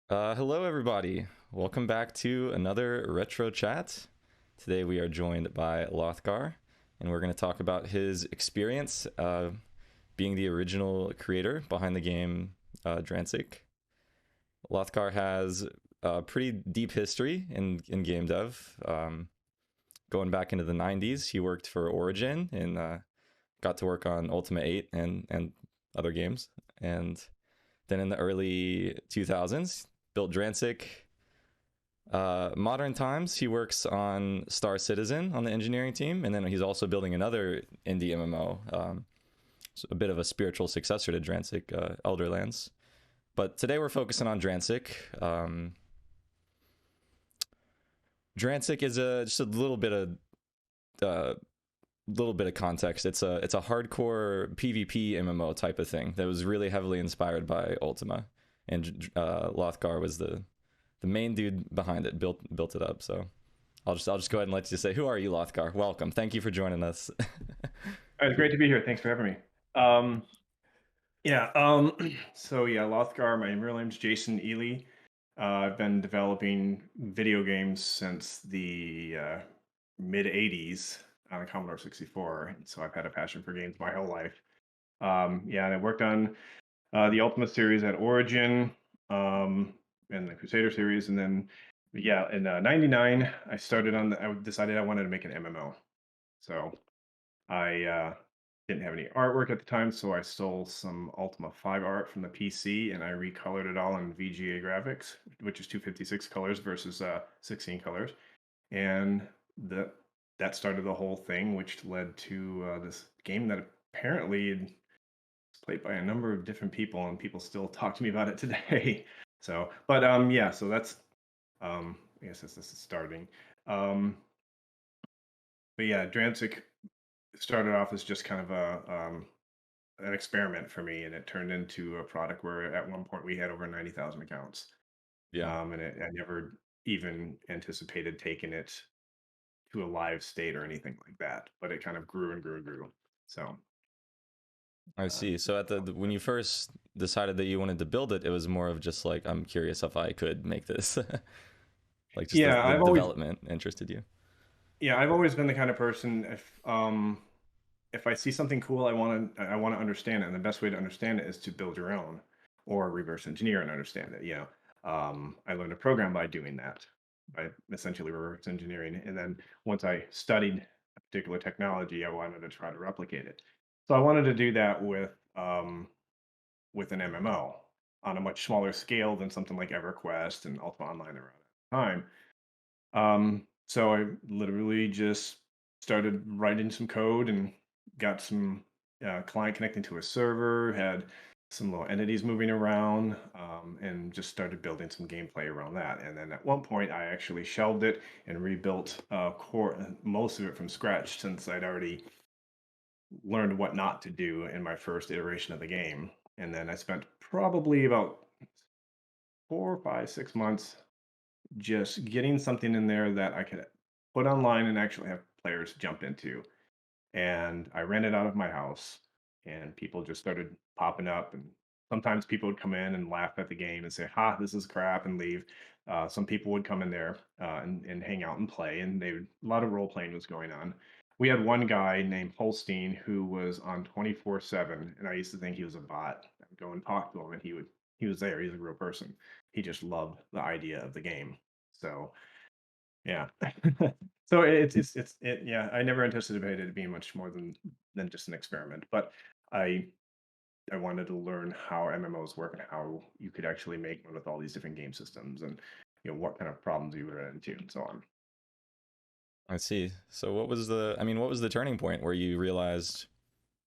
Hello, everybody. Welcome back to another Retro Chat. Today we are joined by Lothgar, and we're going to talk about his experience being the original creator behind the game Dransik. Lothgar has a pretty deep history in game dev. Going back into the 90s, he worked for Origin and got to work on Ultima 8 and other games. And then in the early 2000s, built Dransik. Modern times, he works on Star Citizen on the engineering team, and then he's also building another indie MMO, so a bit of a spiritual successor to Dransik, Elderlands. But today we're focusing on Dransik. Dransik is just a little bit of context. It's a hardcore PvP MMO type of thing that was really heavily inspired by Ultima, and Lothgar was the main dude behind it. Built it up. So I'll just go ahead and let you say, who are you, Lothgar? Welcome. Thank you for joining us. It's great to be here. Thanks for having me. Yeah. So yeah, Lothgar. My real name's Jason Ely. I've been developing video games since the mid '80s on a Commodore 64, and so I've had a passion for games my whole life. Yeah, and I worked on the Ultima series at Origin, and the Crusader series, and then yeah, in '99 I started on. I decided I wanted to make an MMO. So I didn't have any artwork at the time, so I stole some Ultima 5 art from the PC and I recolored it all in VGA graphics, which is 256 colors versus 16 colors. And that started the whole thing, which led to this game that apparently is played by a number of different people, and people still talk to me about it today. So, but yeah, so that's I guess this is starting. Um, but yeah, Dransik started off as just kind of an experiment for me, and it turned into a product where at one point we had over 90,000 accounts, Yeah, I never even anticipated taking it to a live state or anything like that. But it kind of grew and grew and grew. So I see. So when you first decided that you wanted to build it, it was more of just like, I'm curious if I could make this. Like just yeah, the development interested you. I've always been the kind of person if I see something cool, I want to understand it, and the best way to understand it is to build your own or reverse engineer and understand it. I learned to program by doing that, by essentially reverse engineering, and then once I studied a particular technology, I wanted to try to replicate it. So I wanted to do that with an MMO on a much smaller scale than something like EverQuest and Ultima Online around that time. So I literally just started writing some code and got some client connecting to a server, had some little entities moving around, and just started building some gameplay around that. And then at one point, I actually shelved it and rebuilt most of it from scratch since I'd already learned what not to do in my first iteration of the game. And then I spent probably about 4, 5, 6 months just getting something in there that I could put online and actually have players jump into. And I ran it out of my house, and people just started popping up. And sometimes people would come in and laugh at the game and say, "Ha, this is crap," and leave. Some people would come in there and hang out and play, and a lot of role playing was going on. We had one guy named Holstein who was on 24/7, and I used to think he was a bot. I'd go and talk to him, and he was there. He's a real person. He just loved the idea of the game. So yeah. So yeah, I never anticipated it being much more than just an experiment, but I I wanted to learn how MMOs work and how you could actually make one with all these different game systems and what kind of problems you would run into and so on. I see. So what was the turning point where you realized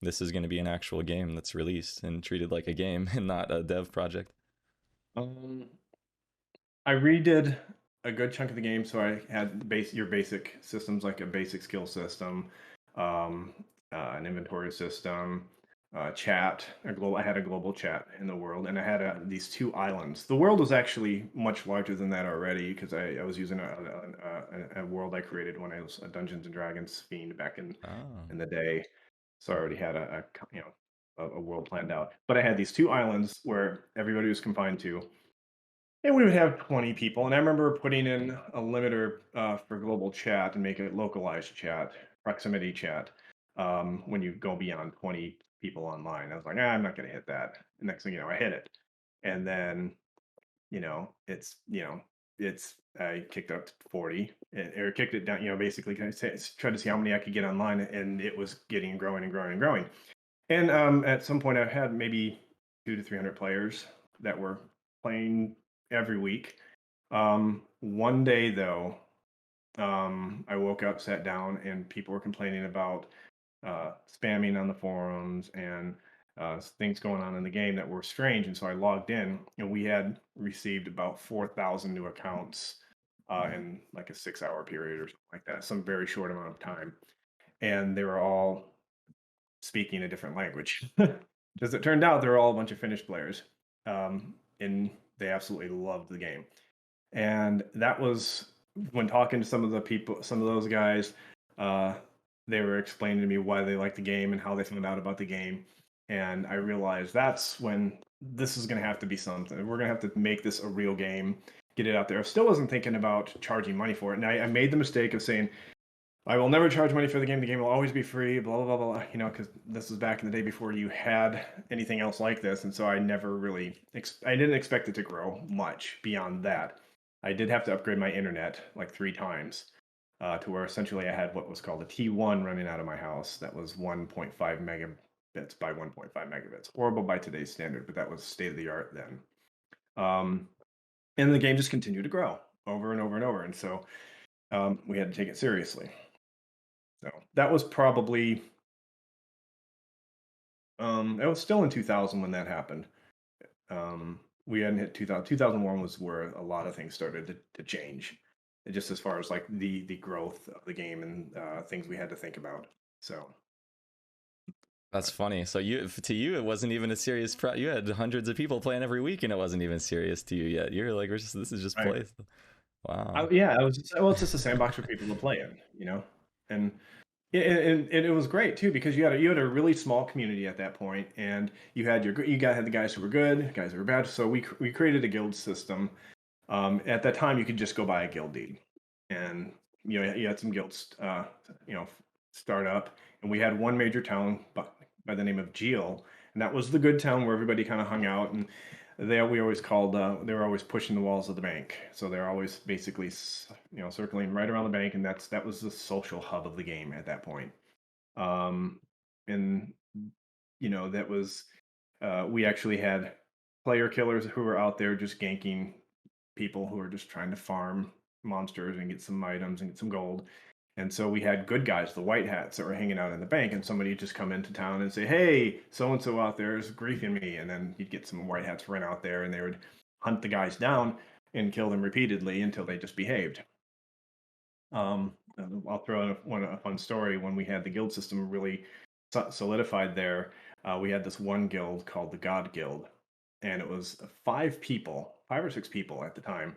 this is going to be an actual game that's released and treated like a game and not a dev project? Um, I redid a good chunk of the game, so I had your basic systems like a basic skill system, um, an inventory system, chat. I had a global chat in the world, and I had these two islands. The world was actually much larger than that already because I was using a world I created when I was a Dungeons and Dragons fiend back Oh, in the day. So I already had a world planned out. But I had these two islands where everybody was confined to. And we would have 20 people. And I remember putting in a limiter for global chat and make it localized chat, proximity chat, when you go beyond 20 people online. I was like, I'm not going to hit that. The next thing you know, I hit it. And then, I kicked up to 40 or kicked it down, basically tried to see how many I could get online. And it was getting growing and growing and growing. And at some point, I had maybe 200 to 300 players that were playing every week. One day though, I woke up, sat down, and people were complaining about spamming on the forums and things going on in the game that were strange. And so I logged in, and we had received about 4,000 new accounts in like a 6 hour period or something like that, some very short amount of time. And they were all speaking a different language. As it turned out, they were all a bunch of Finnish players, and they absolutely loved the game. And that was when talking to some of the people, some of those guys, uh, they were explaining to me why they liked the game and how they found out about the game. And I realized that's when this is going to have to be something. We're going to have to make this a real game, get it out there. I still wasn't thinking about charging money for it. And I made the mistake of saying, I will never charge money for the game. The game will always be free, blah, blah, blah, blah, because this was back in the day before you had anything else like this. And so I never really, I didn't expect it to grow much beyond that. I did have to upgrade my internet like 3 times to where essentially I had what was called a T1 running out of my house. That was 1.5 megabits by 1.5 megabits. Horrible by today's standard, but that was state of the art then. And the game just continued to grow over and over and over. And so we had to take it seriously. So that was probably, it was still in 2000 when that happened. We hadn't hit 2000. 2001 was where a lot of things started to change, just as far as like the growth of the game and things we had to think about. So That's funny. So to you, it wasn't even a serious. You had hundreds of people playing every week, and it wasn't even serious to you yet. You're like, this is just play. Wow. yeah, it was it's just a sandbox for people to play in, and it was great too because you had a really small community at that point, and you had the guys who were good, guys who were bad. So we created a guild system. At that time, you could just go buy a guild deed, and you had some guilds, start up, and we had one major town by the name of Geel, and that was the good town where everybody kind of hung out, and we always called they were always pushing the walls of the bank, so they're always basically circling right around the bank, and that was the social hub of the game at that point. And that was we actually had player killers who were out there just ganking people who were just trying to farm monsters and get some items and get some gold. And so we had good guys, the white hats, that were hanging out in the bank, and somebody would just come into town and say, "Hey, so and so out there is griefing me," and then you'd get some white hats run out there, and they would hunt the guys down and kill them repeatedly until they just behaved. I'll throw in a fun story. When we had the guild system really solidified there, we had this one guild called the God Guild, and it was 5 or 6 people at the time,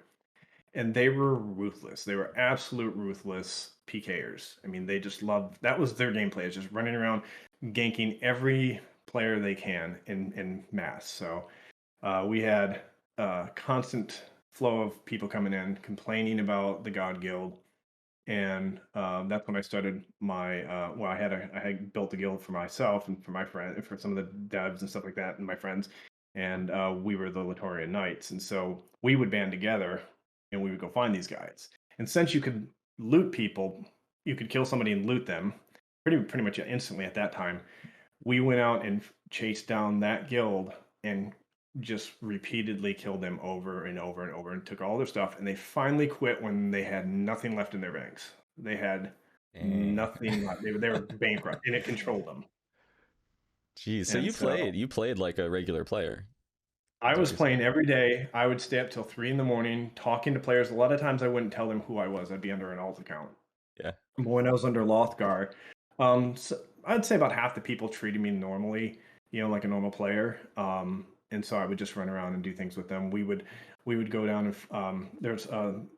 and they were ruthless. They were absolute ruthless PKers. I mean, they just loved that was their gameplay, is just running around ganking every player they can in mass. So we had a constant flow of people coming in complaining about the God Guild, and that's when I started my I had built a guild for myself and for my friend, for some of the devs and stuff like that, and my friends, and we were the Latorian Knights, and so we would band together and we would go find these guys. And since you could loot people, you could kill somebody and loot them pretty much instantly at that time. We went out and chased down that guild and just repeatedly killed them over and over and over and took all their stuff, and they finally quit when they had nothing left in their banks. They had nothing left. They were bankrupt, and it controlled them. Geez, so And so you played like a regular player. I Is what was you're saying. playing every day. I would stay up till 3 in the morning talking to players. A lot of times I wouldn't tell them who I was. I'd be under an alt account. Yeah. But when I was under Lothgar, so I'd say about half the people treated me normally, like a normal player. And so I would just run around and do things with them. We would go down and there's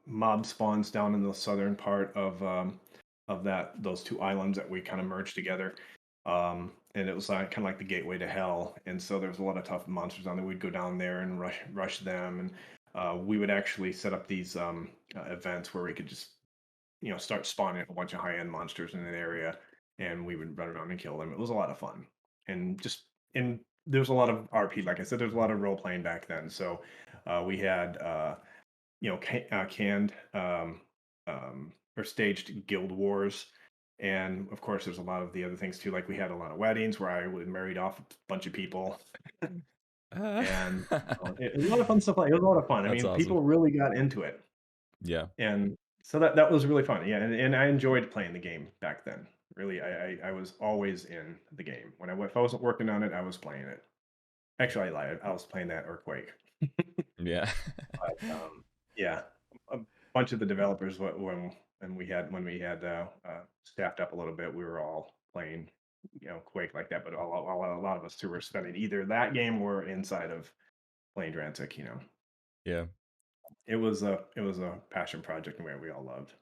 mob spawns down in the southern part of those 2 islands that we kind of merged together. And it was kind of like the gateway to hell. And so there was a lot of tough monsters on there. We'd go down there and rush them. we would actually set up these events where we could just start spawning a bunch of high end monsters in an area, and we would run around and kill them. It was a lot of fun, and there's a lot of RP. Like I said, there's a lot of role playing back then. So we had canned or staged guild wars. And of course, there's a lot of the other things too. Like we had a lot of weddings where I would married off a bunch of people, and it was a lot of fun stuff. It was a lot of fun. I That's mean, awesome. people really got into it, Yeah. and so that was really fun. Yeah, and I enjoyed playing the game back then. Really, I was always in the game. If I wasn't working on it, I was playing it. Actually, I lied. I was playing that Earthquake. Yeah. But yeah, a bunch of the developers when we had staffed up a little bit, we were all playing Quake like that. But a lot of us too were spending either that game or inside of playing Dransik. Yeah. It was a passion project and we all loved.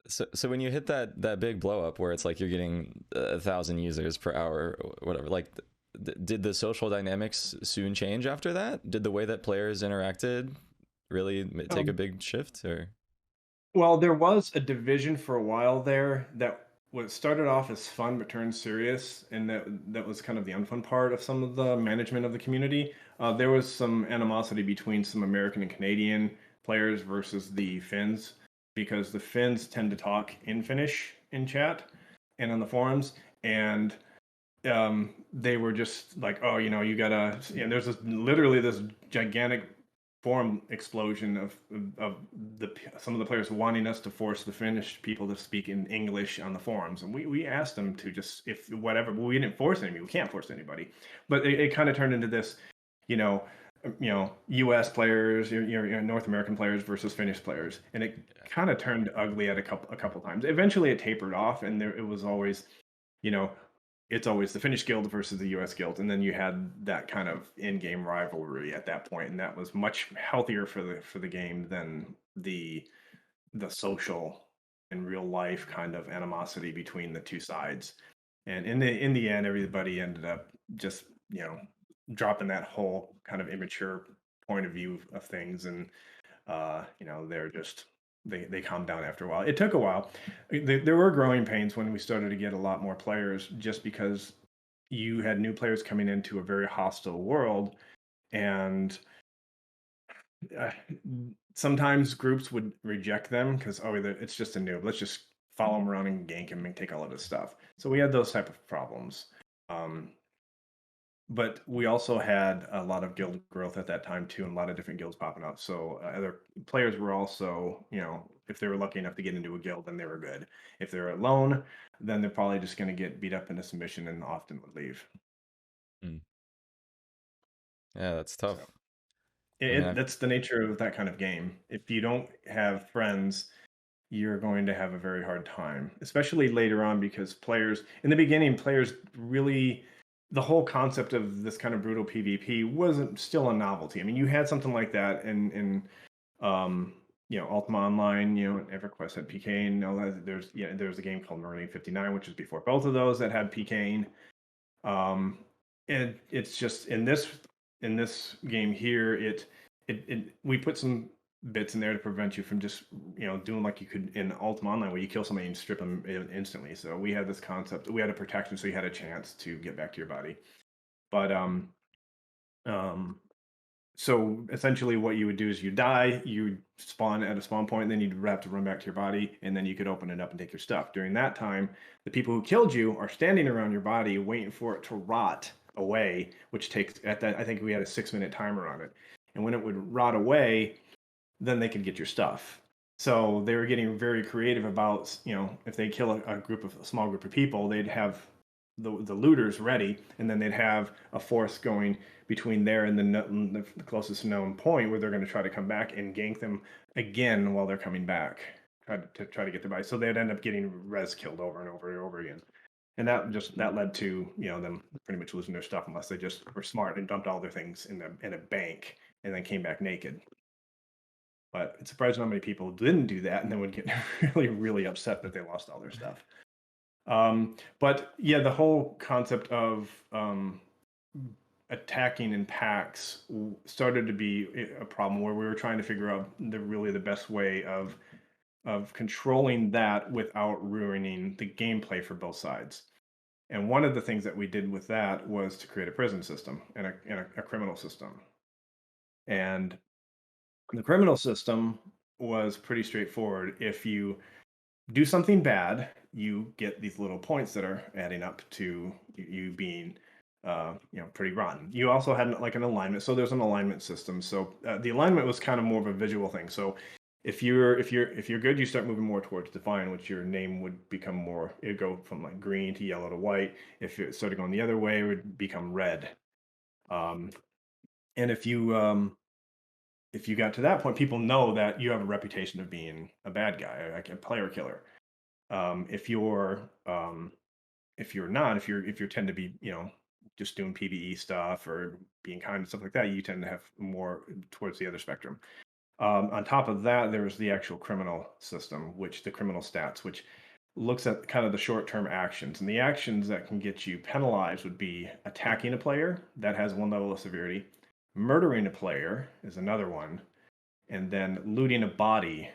So when you hit that big blow up where it's like you're getting 1,000 users per hour or whatever, like did the social dynamics soon change after that? Did the way that players interacted really take a big shift, or? Well, there was a division for a while there that was started off as fun but turned serious, and that was kind of the unfun part of some of the management of the community. There was some animosity between some American and Canadian players versus the Finns, because the Finns tend to talk in Finnish in chat and on the forums, and they were just like, oh, you gotta. And there's literally this gigantic forum explosion of some of the players wanting us to force the Finnish people to speak in English on the forums, and we asked them to just if whatever. But we didn't force anybody. We can't force anybody. But it kind of turned into this, you know, U.S. players, North American players versus Finnish players, and it kind of turned ugly at a couple times. Eventually, it tapered off, and it was always, it's always the Finnish guild versus the U.S. guild, and then you had that kind of in-game rivalry at that point, and that was much healthier for the game than the social and real life kind of animosity between the two sides. And in the end, everybody ended up just dropping that whole kind of immature point of view of things, and they're just they calmed down after a while. It took a while. There were growing pains when we started to get a lot more players, just because you had new players coming into a very hostile world, and uh, sometimes groups would reject them because it's just a noob. Let's just follow him around and gank him and take all of his stuff. So we had those type of problems. But we also had a lot of guild growth at that time too, and a lot of different guilds popping up. So other players were also, if they were lucky enough to get into a guild, then they were good. If they're alone, then they're probably just going to get beat up into submission and often would leave. Mm. Yeah, that's tough. So I mean, that's the nature of that kind of game. If you don't have friends, you're going to have a very hard time, especially later on, because players in the beginning, players really, the whole concept of this kind of brutal PvP wasn't still a novelty. I mean, you had something like that in Ultima Online, EverQuest had PKing. There's a game called Marine 59, which is before both of those, that had PKing. And it's just in this game here, we put some bits in there to prevent you from just doing like you could in Ultima Online, where you kill somebody and strip them instantly. So we had this concept. We had a protection, so you had a chance to get back to your body. But so essentially, what you would do is you die, you spawn at a spawn point, and then you'd have to run back to your body, and then you could open it up and take your stuff. During that time, the people who killed you are standing around your body waiting for it to rot away, which takes I think we had a 6-minute timer on it. And when it would rot away, then they could get your stuff. So they were getting very creative about, if they kill a small group of people, they'd have the looters ready, and then they'd have a force going between there and the closest known point where they're going to try to come back and gank them again while they're coming back, try to get their body. So they'd end up getting res killed over and over and over again. And that led to them pretty much losing their stuff, unless they just were smart and dumped all their things in a bank and then came back naked. But it's surprising how many people didn't do that and then would get really, really upset that they lost all their stuff. But yeah, the whole concept of attacking in packs started to be a problem where we were trying to figure out the best way of controlling that without ruining the gameplay for both sides. And one of the things that we did with that was to create a prison system and a criminal system. And the criminal system was pretty straightforward. If you do something bad, you get these little points that are adding up to you being, pretty rotten. You also had like an alignment, so there's an alignment system. So the alignment was kind of more of a visual thing. So if you're good, you start moving more towards define, which your name would become more. It would go from like green to yellow to white. If it started going the other way, it would become red. And if you got to that point, people know that you have a reputation of being a bad guy, like a player killer. If you're not, if you tend to be, just doing PvE stuff or being kind and stuff like that, you tend to have more towards the other spectrum. On top of that, there's the actual criminal system, the criminal stats, which looks at kind of the short-term actions. And the actions that can get you penalized would be attacking a player that has one level of severity, murdering a player is another one, and then looting a body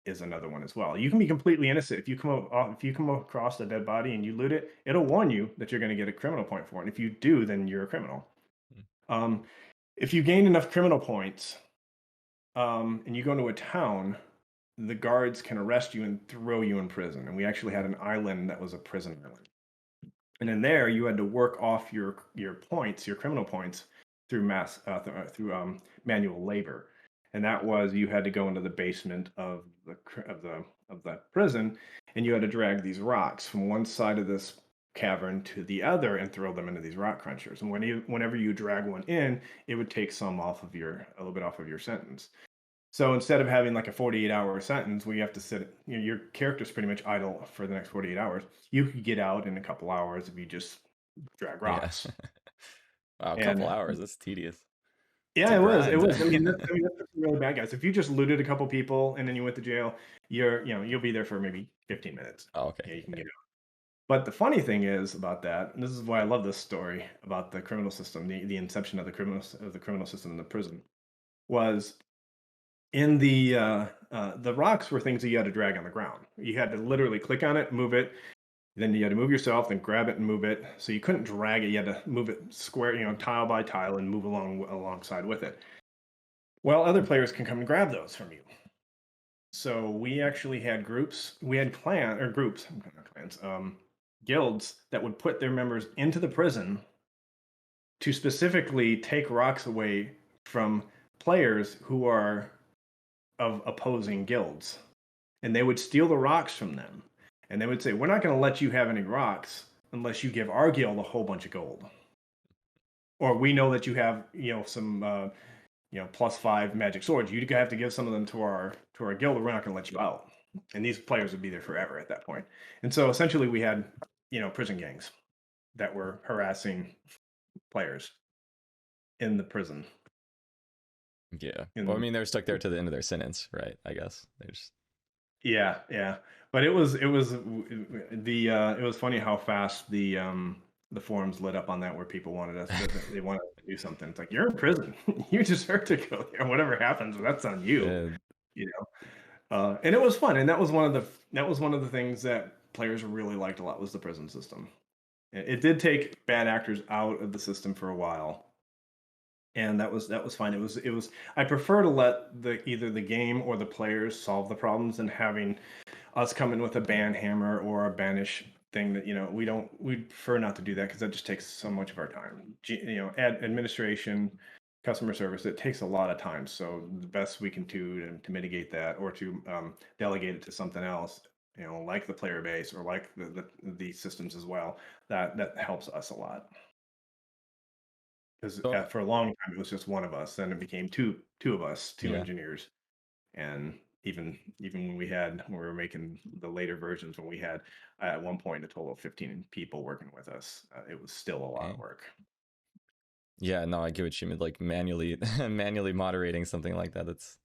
is another one as well. You can be completely innocent. If you come across a dead body and you loot it, it'll warn you that you're going to get a criminal point for it. And if you do, then you're a criminal. If you gain enough criminal points, and you go into a town, the guards can arrest you and throw you in prison. And we actually had an island that was a prison island. And in there, you had to work off your points, your criminal points, through manual labor. And that was you had to go into the basement of the prison, and you had to drag these rocks from one side of this cavern to the other and throw them into these rock crunchers. And whenever you drag one in, it would take a little bit off of your sentence. So instead of having like a 48-hour sentence where you have to sit, your character's pretty much idle for the next 48 hours, you could get out in a couple hours if you just drag rocks. Yeah. Wow, a couple hours. That's tedious. Yeah, it was. It was. That's really bad guys. If you just looted a couple people and then you went to jail, you'll be there for maybe 15 minutes. Oh, okay. Yeah, you can get out. But the funny thing is about that, and this is why I love this story about the criminal system, the inception of the criminal system in the prison, was in the rocks were things that you had to drag on the ground. You had to literally click on it, move it, then you had to move yourself, then grab it and move it. So you couldn't drag it. You had to move it square, tile by tile, and move alongside with it. Well, other players can come and grab those from you. So we actually had groups. We had guilds that would put their members into the prison to specifically take rocks away from players who are of opposing guilds. And they would steal the rocks from them. And they would say, we're not going to let you have any rocks unless you give our guild a whole bunch of gold. Or we know that you have, some, +5 magic swords. You have to give some of them to our guild, or we're not going to let you out. And these players would be there forever at that point. And so essentially we had, prison gangs that were harassing players in the prison. Yeah. Well, I mean, they're stuck there to the end of their sentence, right? I guess they just. Yeah. But it was funny how fast the forums lit up on that, where people wanted they wanted to do something. It's like, you're in prison, you deserve to go there. Whatever happens, that's on you. And it was fun, and that was one of the things that players really liked a lot, was the prison system. It did take bad actors out of the system for a while, and that was fine. It was I prefer to let either the game or the players solve the problems than having us come in with a ban hammer or a banish thing that we prefer not to do that, because that just takes so much of our time. Administration, customer service, it takes a lot of time. So the best we can do to mitigate that, or to delegate it to something else, like the player base, or like the systems as well, that helps us a lot. Because for a long time it was just one of us, then it became two of us, two engineers, and even when we were making the later versions, when we had at one point a total of 15 people working with us, it was still a lot of work. Yeah, no, I get what you mean. Like manually moderating something like that. That's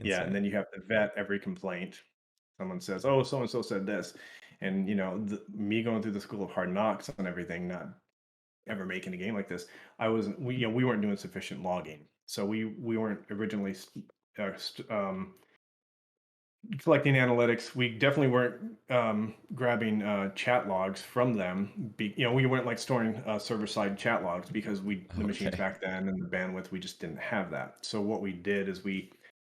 yeah, and then you have to vet every complaint. Someone says, "Oh, so and so said this," and me going through the school of hard knocks and everything, not ever making a game like this, we weren't doing sufficient logging, so we weren't originally collecting analytics. We definitely weren't grabbing chat logs from them. We weren't like storing server-side chat logs because the machines Okay. back then and the bandwidth, we just didn't have that. So what we did is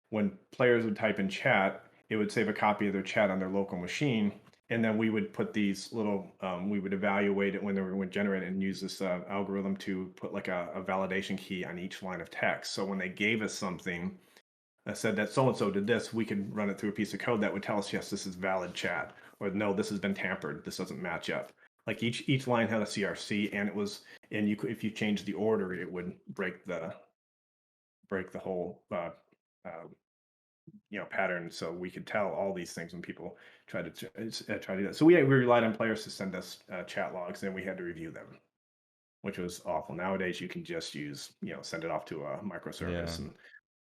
when players would type in chat, it would save a copy of their chat on their local machine, and then we would put these little, we would evaluate it when they were generated and use this algorithm to put like a validation key on each line of text. So when they gave us something said that so and so did this, we could run it through a piece of code that would tell us, yes, this is valid chat, or no, this has been tampered, this doesn't match up. Like each line had a CRC, and if you change the order, it would break the whole pattern. So we could tell all these things when people try to do that. So we relied on players to send us chat logs, and we had to review them, which was awful. Nowadays, you can just send it off to a microservice Yeah. and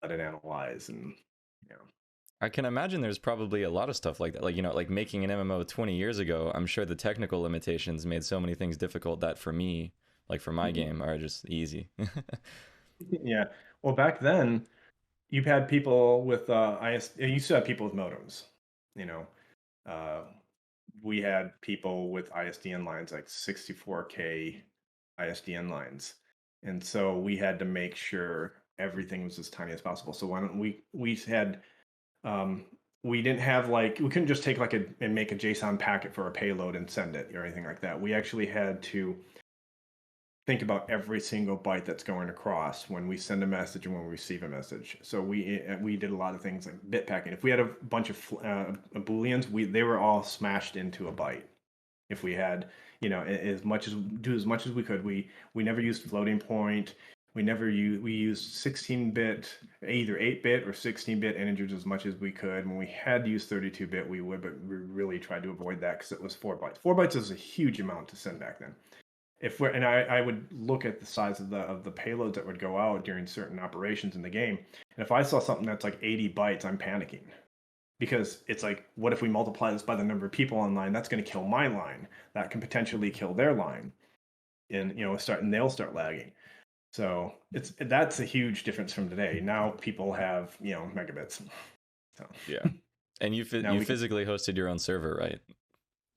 let it analyze, and you know. I can imagine there's probably a lot of stuff like that. Like, like making an MMO 20 years ago, I'm sure the technical limitations made so many things difficult that for me, like for my game, are just easy. Yeah. Well, back then, you've had people with you used to have people with modems. You know, uh, we had people with ISDN lines, like 64K ISDN lines, and so we had to make sure everything was as tiny as possible. So why don't we had we didn't have we couldn't just take and make a JSON packet for a payload and send it or anything like that. We actually had to think about every single byte that's going across when we send a message and when we receive a message. So we did a lot of things like bit packing. If we had a bunch of booleans, they were all smashed into a byte. If we had as much as we could, we never used floating point. We used 16-bit, either 8-bit or 16-bit integers as much as we could. When we had to use 32-bit, we would, but we really tried to avoid that because it was 4 bytes. 4 bytes is a huge amount to send back then. I would look at the size of the payloads that would go out during certain operations in the game, and if I saw something that's like 80 bytes, I'm panicking because it's like, what if we multiply this by the number of people online? That's going to kill my line. That can potentially kill their line, and they'll start lagging. So that's a huge difference from today. Now people have megabits. So Yeah. And you physically hosted your own server, right?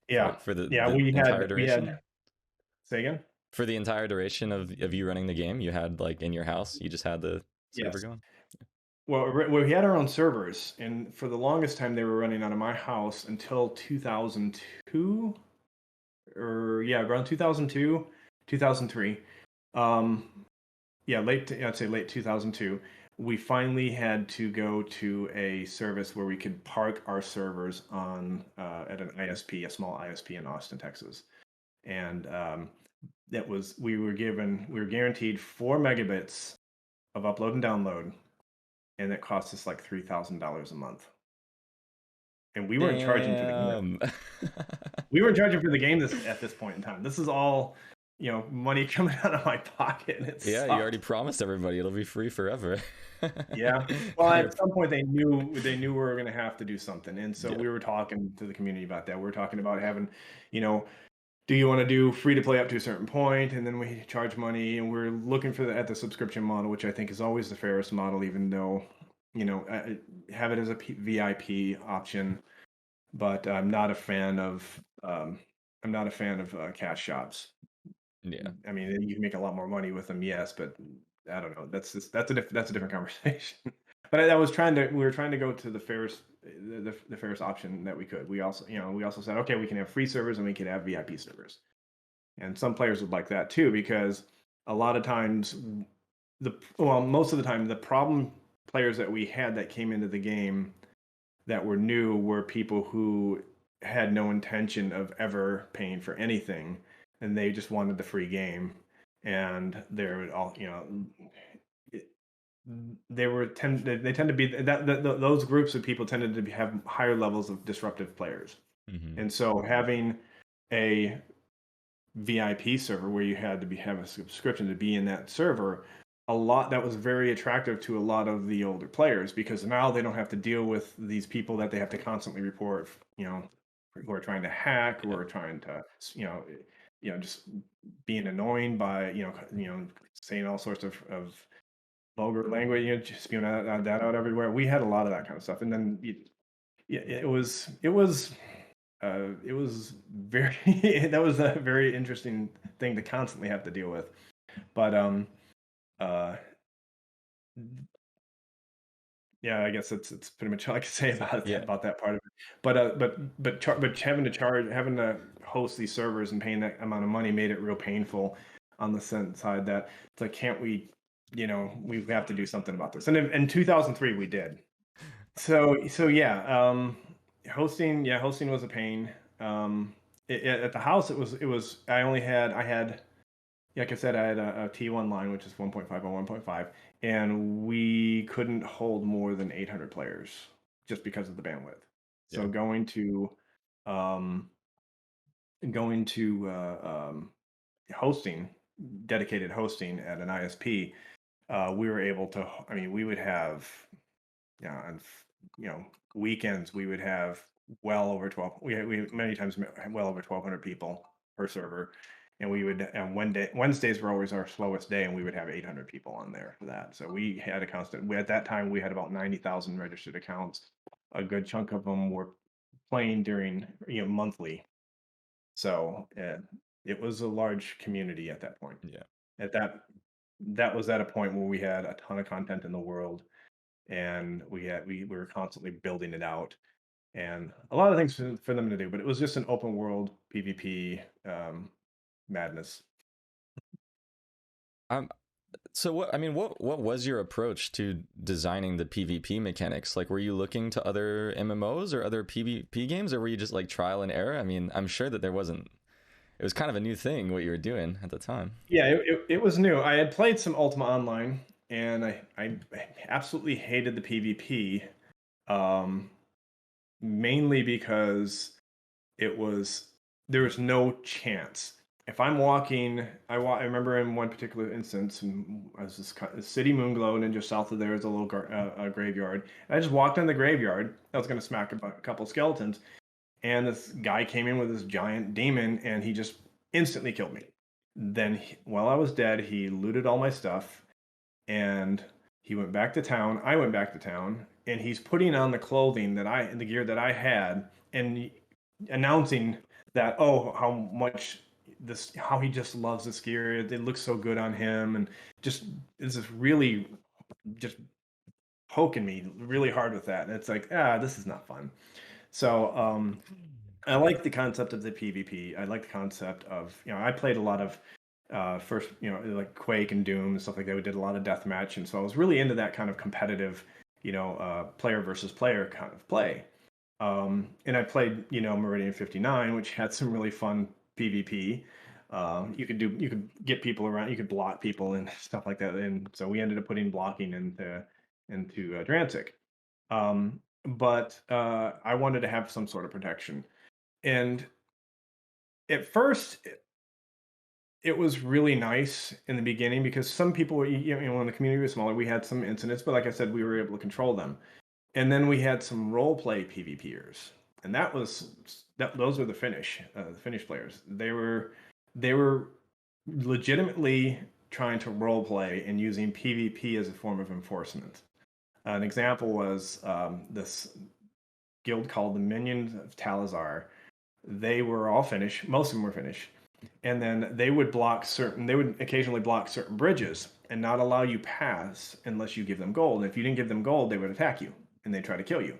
Yeah, For the entire we duration? had. Say again. For the entire duration of you running the game, you had like in your house, you just had the server Yes. going? Well, we had our own servers, and for the longest time, they were running out of my house until 2002, or around 2002, 2003. Um, I'd say late 2002. We finally had to go to a service where we could park our servers on at an ISP, a small ISP in Austin, Texas, and we were guaranteed 4 megabits of upload and download, and it cost us like $3,000 a month. And we weren't charging for the game. Damn. We weren't charging for the game at this point in time. This is all, money coming out of my pocket. And it Yeah, you sucked. already promised everybody it'll be free forever. Yeah. Well, at some point they knew we were going to have to do something, and so Yeah. we were talking to the community about that. We were talking about having, do you want to do free to play up to a certain point, and then we charge money, and we're looking at the subscription model, which I think is always the fairest model, even though have it as a VIP option. But I'm not a fan of cash shops. Yeah. I mean, you can make a lot more money with them, yes, but I don't know. That's a different conversation. But we were trying to go to the fairest option that we could. We also said, okay, we can have free servers and we can have VIP servers, and some players would like that too, because a lot of times most of the time the problem players that we had that came into the game that were new were people who had no intention of ever paying for anything, and they just wanted the free game, and they're all they tend to be those groups of people tended to have higher levels of disruptive players. Mm-hmm. And so having a VIP server where you had to have a subscription to be in that server, that was very attractive to a lot of the older players, because now they don't have to deal with these people that they have to constantly report, who are trying to hack, who are trying to, just being annoying by saying all sorts of vulgar language, just spewing that out everywhere. We had a lot of that kind of stuff, and then yeah, it was very that was a very interesting thing to constantly have to deal with. But uh, yeah, I guess it's pretty much all I can say Yeah. about that part of it. But having to host these servers and paying that amount of money made it real painful on the side that it's like, can't we, we have to do something about this. And in 2003 we did. So yeah, hosting was a pain. At the house it was I had, like I said, I had a T1 line, which is 1.5 on 1.5, and we couldn't hold more than 800 players just because of the bandwidth. Yeah. So um, going to hosting, dedicated hosting at an ISP, we were able to. I mean, we would have, yeah, and weekends we would have well over 12. We many times well over 1,200 people per server, and we would, and Wednesdays were always our slowest day, and we would have 800 people on there for that. So we had a constant. At that time we had about 90,000 registered accounts. A good chunk of them were playing during monthly. So it was a large community at that point. Yeah. At that was at a point where we had a ton of content in the world, and we were constantly building it out, and a lot of things for them to do. But it was just an open world PvP madness. Um, so what was your approach to designing the PvP mechanics? Like, were you looking to other MMOs or other PvP games, or were you just like trial and error? I mean, I'm sure that it was kind of a new thing what you were doing at the time. Yeah, it was new. I had played some Ultima Online, and I absolutely hated the PvP, um, mainly because it was there was no chance. If I'm walking, I remember in one particular instance, I was this city Moonglow, and then just south of there is a little graveyard. And I just walked in the graveyard. I was going to smack a couple skeletons, and this guy came in with this giant demon, and he just instantly killed me. Then, while I was dead, he looted all my stuff, and he went back to town. I went back to town, and he's putting on the gear that I had, and announcing that, oh, how he just loves this gear. It looks so good on him, and just is this really just poking me really hard with that. And it's like, this is not fun. So I like the concept of the PvP. I like the concept of, I played a lot of first, like Quake and Doom and stuff like that. We did a lot of deathmatch, and so I was really into that kind of competitive, player versus player kind of play. And I played, Meridian 59, which had some really fun PvP. You could get people around, you could block people and stuff like that. And so we ended up putting blocking into Dransik. But I wanted to have some sort of protection. And at first, it was really nice in the beginning because some people, when the community was smaller, we had some incidents, but like I said, we were able to control them. And then we had some role play PvPers, and those were the Finnish players. They were legitimately trying to role play and using PvP as a form of enforcement. An example was this guild called the Minions of Talazar. They were all Finnish. Most of them were Finnish, and then they would occasionally block certain bridges and not allow you pass unless you give them gold. And if you didn't give them gold, they would attack you and they'd try to kill you.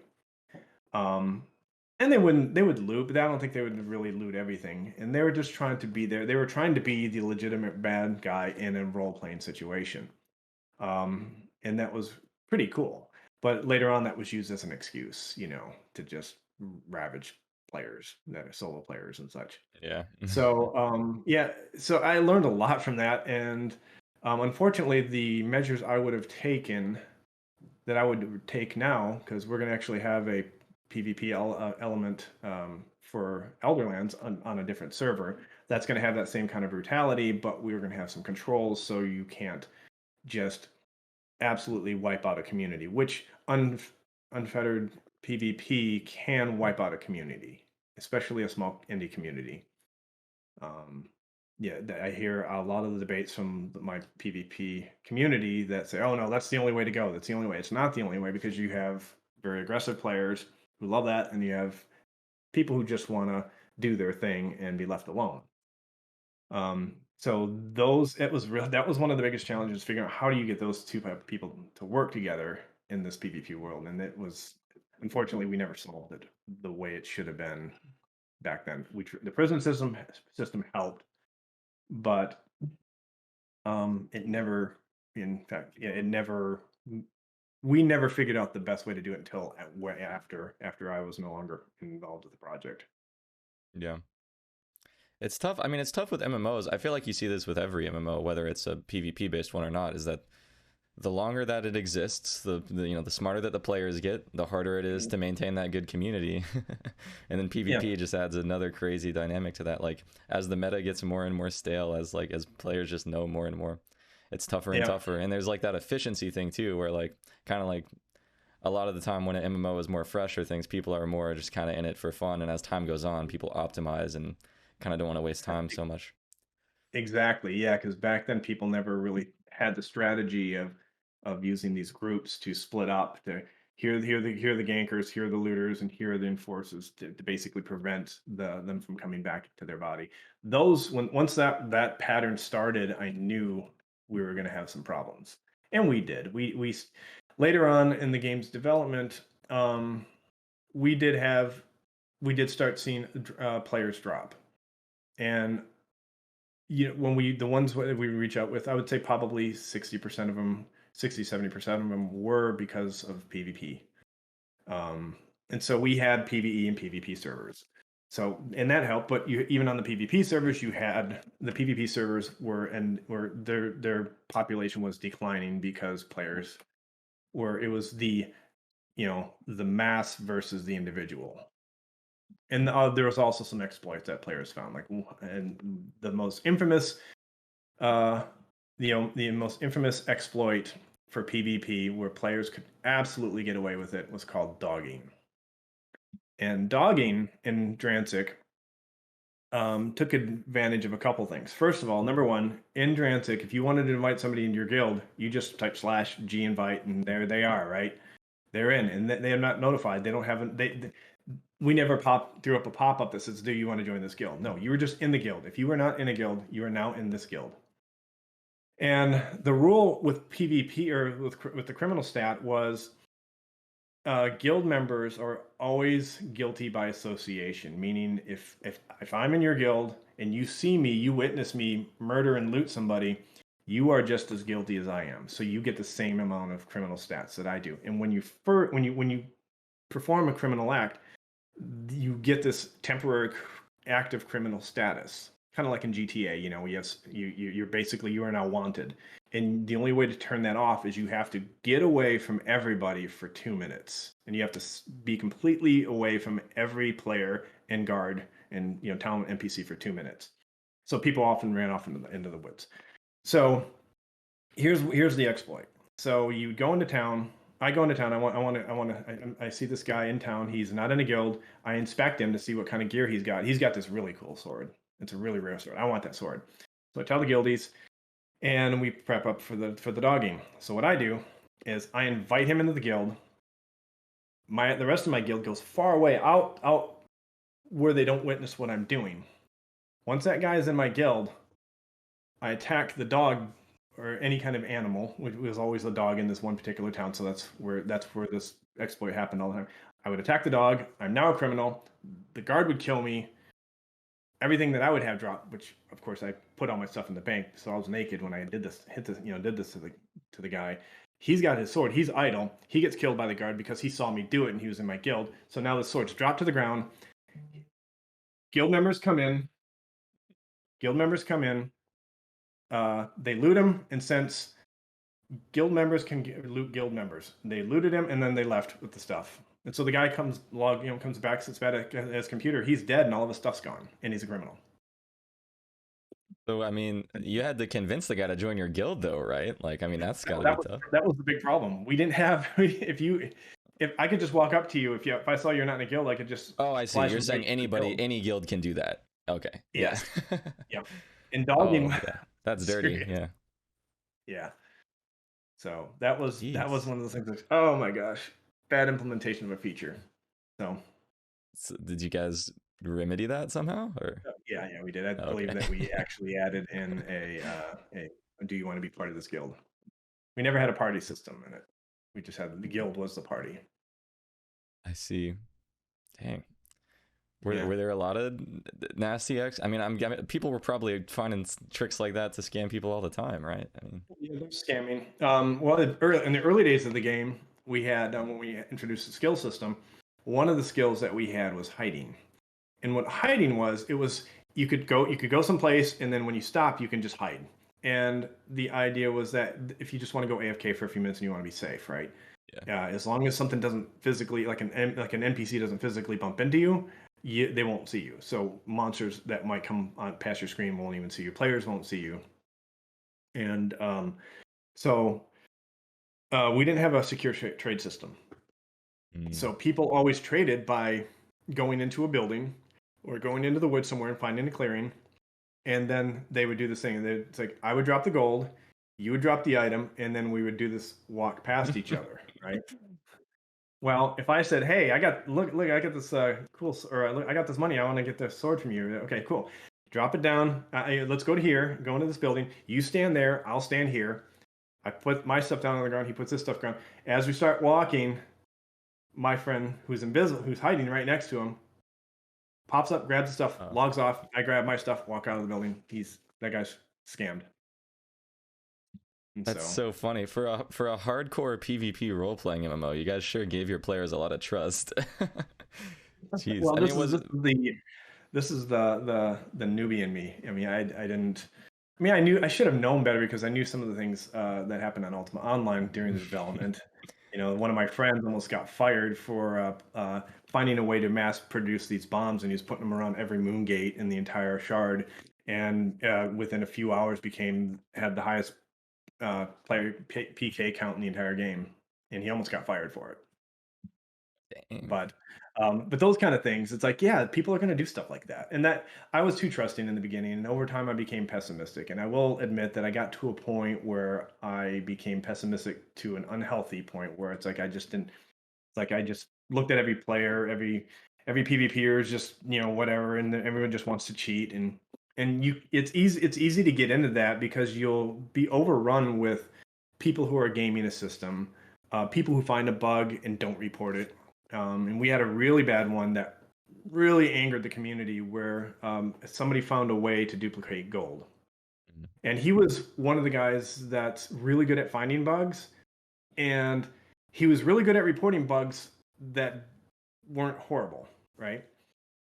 And they would loot, but I don't think they would really loot everything. And they were just trying to be there. They were trying to be the legitimate bad guy in a role playing situation. And that was pretty cool. But later on, that was used as an excuse, to just ravage players, that are solo players and such. Yeah. So yeah, so I learned a lot from that, and unfortunately, the measures I would have taken that I would take now, because we're going to actually have a PvP element for Elderlands on a different server. That's going to have that same kind of brutality, but we're going to have some controls so you can't just absolutely wipe out a community, which unfettered PvP can wipe out a community, especially a small indie community. yeah, I hear a lot of the debates from my PvP community that say, "Oh no, that's the only way to go. That's the only way." It's not the only way because you have very aggressive players who love that, and you have people who just want to do their thing and be left alone. So those it was real. That was one of the biggest challenges, figuring out how do you get those two type of people to work together in this PvP world, and it was unfortunately we never solved it the way it should have been back then. The prison system helped, but it never, in fact, yeah, it never. We never figured out the best way to do it until way after I was no longer involved with the project. Yeah. It's tough. I mean, it's tough with MMOs. I feel like you see this with every MMO, whether it's a PvP based one or not, is that the longer that it exists, the smarter that the players get, the harder it is to maintain that good community. And then PvP Yeah, just adds another crazy dynamic to that. Like as the meta gets more and more stale, as players just know more and more, it's tougher and yeah, tougher. And there's like that efficiency thing too, where like kind of like a lot of the time when an MMO is more fresh or things, people are more just kind of in it for fun. And as time goes on, people optimize and kind of don't want to waste time so much. exactly. Yeah, because back then people never really had the strategy of using these groups to split up to here are the gankers, here are the looters, and here are the enforcers to basically prevent them from coming back to their body. Those once that pattern started, I knew we were going to have some problems, and we did. Later on in the game's development, we did have we did start seeing players drop, and when the ones that we reach out with, I would say probably 60% of them, 60-70% of them were because of PvP. And so we had PvE and PvP servers. So and that helped, but even on the PvP servers, you had the PvP servers were their population was declining because players were it was the mass versus the individual. And there was also some exploits that players found, and the most infamous uh, the most infamous exploit for PvP where players could absolutely get away with it was called dogging. And dogging in Dransik took advantage of a couple things. First of all, number one, in Dransik, if you wanted to invite somebody into your guild, you just type /G invite, and there they are, right? They're in, and they are not notified. They don't have we never threw up a pop up that says, "Do you want to join this guild?" No, you were just in the guild. If you were not in a guild, you are now in this guild. And the rule with PvP or with the criminal stat was guild members are always guilty by association. Meaning, if I'm in your guild and you see me, you witness me murder and loot somebody, you are just as guilty as I am. So you get the same amount of criminal stats that I do. And when you perform a criminal act, you get this temporary active criminal status, kind of like in GTA. You're basically you are now wanted, and the only way to turn that off is you have to get away from everybody for 2 minutes, and you have to be completely away from every player and guard and town NPC for 2 minutes. So people often ran off into the woods. So here's the exploit. So you go into town. I go into town. I see this guy in town. He's not in a guild. I inspect him to see what kind of gear he's got. He's got this really cool sword. It's a really rare sword. I want that sword. So I tell the guildies, and we prep up for the dogging. So what I do is I invite him into the guild. The rest of my guild goes far away, out where they don't witness what I'm doing. Once that guy is in my guild, I attack the dog or any kind of animal, which was always a dog in this one particular town. So that's where this exploit happened all the time. I would attack the dog. I'm now a criminal. The guard would kill me. Everything that I would have dropped, which of course I put all my stuff in the bank, so I was naked when I did this to the guy. He's got his sword. He's idle. He gets killed by the guard because he saw me do it and he was in my guild. So now the sword's dropped to the ground. Guild members come in. They loot him, and since guild members can loot guild members, they looted him and then they left with the stuff. And so the guy comes back, sits back at his computer. He's dead, and all of his stuff's gone, and he's a criminal. So I mean, you had to convince the guy to join your guild, though, right? Like, I mean, that's got to be tough. That was the big problem. We didn't have if I could just walk up to you if I saw you're not in a guild, I could just. Oh, I see. You're saying any guild can do that. Okay. Yes. Yep. indulging. Oh yeah, that's dirty. Serious. Yeah. Yeah. So that was Jeez. one of those things that, oh my gosh, bad implementation of a feature. So So did you guys remedy that somehow, or? yeah, we did. I believe Okay. that we actually added in a do you want to be part of this guild? We never had a party system in it. We just had the guild was the party. I see. Dang. Were, Yeah. were there a lot of nasty X? I mean, people were probably finding tricks like that to scam people all the time, right? I mean, Yeah, there's scamming. Well, in the early days of the game, we had when we introduced the skill system, one of the skills that we had was hiding. And what hiding was, it was you could go someplace, and then when you stop, you can just hide. And the idea was that if you just want to go AFK for a few minutes and you want to be safe, right? yeah. As long as something doesn't physically, like an NPC doesn't physically bump into you, they won't see you. So monsters that might come on past your screen won't even see you. Players won't see you. And so we didn't have a secure trade system. Mm. So people always traded by going into a building or going into the woods somewhere and finding a clearing. And then they would do this thing. And it's like, I would drop the gold, you would drop the item, and then we would do this walk past each other, right? Well, if I said, "Hey, I got I got this cool, or I got this money, I want to get this sword from you." Okay, cool. Drop it down. Let's go to here. Go into this building. You stand there. I'll stand here. I put my stuff down on the ground. He puts his stuff down. As we start walking, my friend who's invisible, who's hiding right next to him, pops up, grabs the stuff, Oh, logs off. I grab my stuff, walk out of the building. That guy's scammed. And that's so, so funny for a hardcore PvP role playing MMO. You guys sure gave your players a lot of trust. Jeez, well, I mean, was this is the newbie in me. I mean, I didn't. I mean, I should have known better because I knew some of the things that happened on Ultima Online during the development. You know, one of my friends almost got fired for finding a way to mass produce these bombs, and he was putting them around every moon gate in the entire shard. And within a few hours, had the highest player PK count in the entire game, and he almost got fired for it. dang. But those kind of things, it's like, yeah, people are going to do stuff like that. And that I was too trusting in the beginning, and over time I became pessimistic. And I will admit that I got to a point where I became pessimistic to an unhealthy point where it's like I just didn't. It's like I just looked at every player, every PvPer is just whatever, and everyone just wants to cheat, and it's easy to get into that because you'll be overrun with people who are gaming a system, people who find a bug and don't report it. And we had a really bad one that really angered the community where somebody found a way to duplicate gold. Mhm. And he was one of the guys that's really good at finding bugs. And he was really good at reporting bugs that weren't horrible, right?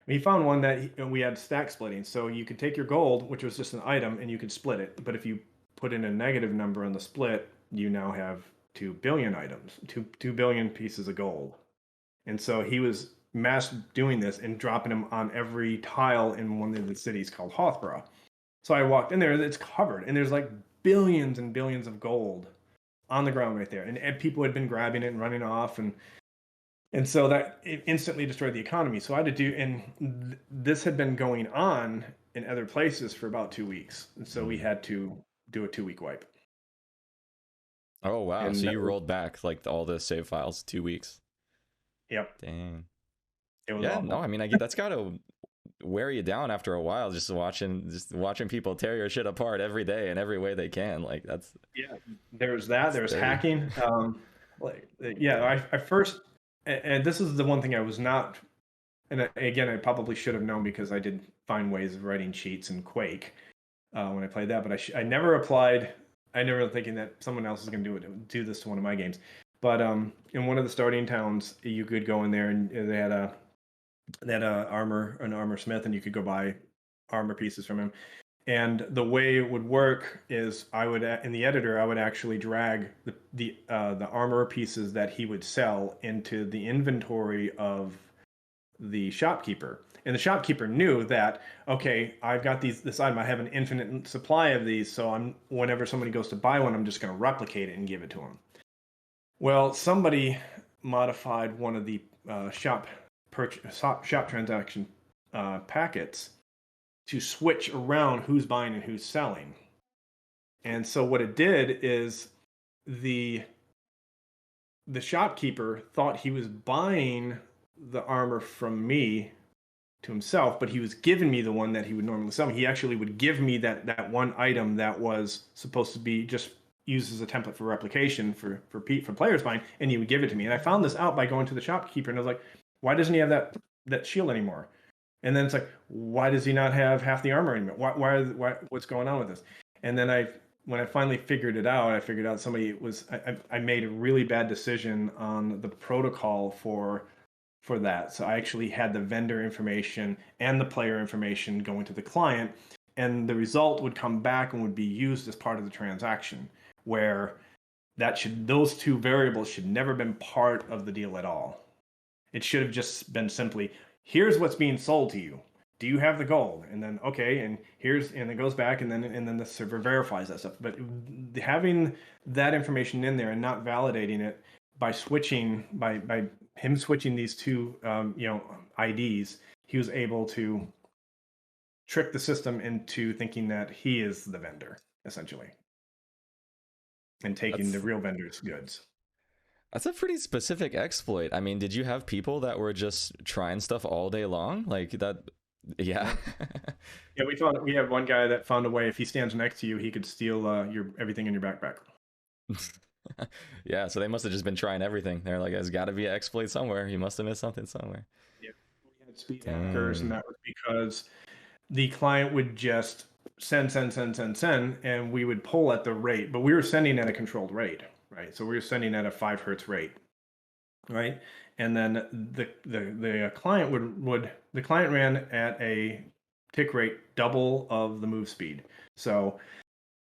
And he found one that we had stack splitting. So you could take your gold, which was just an item, and you could split it. But if you put in a negative number on the split, you now have 2 billion items, 2 billion pieces of gold. And so he was mass doing this and dropping them on every tile in one of the cities called Hothborough. So I walked in there, it's covered, and there's like billions and billions of gold on the ground right there. And people had been grabbing it and running off, and so that it instantly destroyed the economy. So I had to do, and this had been going on in other places for about 2 weeks. And so we Mm. had to do a 2 week wipe. Oh wow, so And you rolled back like all the save files 2 weeks. yep, Dang. it was Yeah, no, awful. I mean, I get that's gotta wear you down after a while, just watching people tear your shit apart every day in every way they can. Like Yeah, there was that. that's There was dirty. hacking. Yeah, I first, and this is the one thing I was not, and again, I probably should have known because I did find ways of writing cheats in Quake when I played that, but I never applied. I never thinking that someone else is going to do this to one of my games. But in one of the starting towns, you could go in there and they had an armor smith, and you could go buy armor pieces from him. And the way it would work is I would in the editor I would actually drag the armor pieces that he would sell into the inventory of the shopkeeper. And the shopkeeper knew that, okay, I've got this item, I have an infinite supply of these, so whenever somebody goes to buy one, I'm just going to replicate it and give it to them. Well, somebody modified one of the shop transaction packets, to switch around who's buying and who's selling. And so what it did is the shopkeeper thought he was buying the armor from me to himself, but he was giving me the one that he would normally sell me. He actually would give me that one item that was supposed to be just used as a template for replication for players buying, and he would give it to me. And I found this out by going to the shopkeeper, and I was like, why doesn't he have that shield anymore? And then it's like, why does he not have half the armor anymore? Why what's going on with this? And then when I finally figured it out, I figured out I made a really bad decision on the protocol for that. So I actually had the vendor information and the player information going to the client, and the result would come back and would be used as part of the transaction, where those two variables should never been part of the deal at all. It should have just been simply, here's what's being sold to you. Do you have the gold? And then, okay, and it goes back, and then the server verifies that stuff. But having that information in there and not validating it by him switching these two IDs, he was able to trick the system into thinking that he is the vendor, essentially, and taking the real vendor's goods. That's a pretty specific exploit. I mean, did you have people that were just trying stuff all day long like that? Yeah. Yeah, we have one guy that found a way, if he stands next to you, he could steal everything in your backpack. Yeah, so they must have just been trying everything. They're like, there's got to be an exploit somewhere. You must have missed something somewhere. Yeah, we had speed hackers, and that was because the client would just send, and we would pull at the rate, but we were sending at a controlled rate, right? So we were sending at a 5 hertz rate, right? And then the client the client ran at a tick rate double of the move speed. So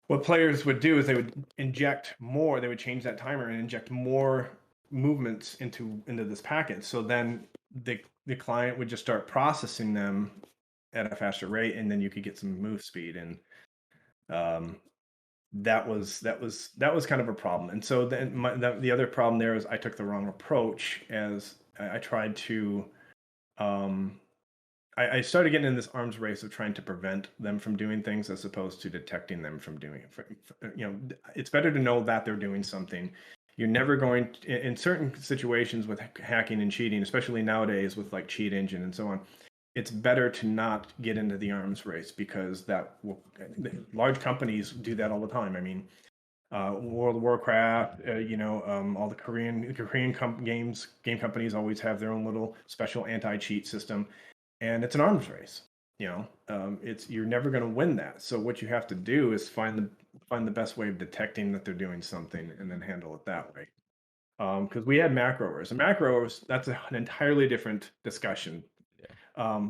what players would do is they would inject more. They would change that timer and inject more movements into this packet. So then the client would just start processing them at a faster rate, and then you could get some move speed. And that was kind of a problem. And so then the other problem there is I took the wrong approach, as I tried to. I started getting in this arms race of trying to prevent them from doing things as opposed to detecting them from doing it. It's better to know that they're doing something. You're never going to, in certain situations with hacking and cheating, especially nowadays with like Cheat Engine and so on, it's better to not get into the arms race, because large companies do that all the time. I mean, World of Warcraft, all the Korean game companies always have their own little special anti-cheat system. And it's an arms race, you're never going to win that. So what you have to do is find the best way of detecting that they're doing something, and then handle it that way. Because we had macros, and macros, that's an entirely different discussion. Yeah.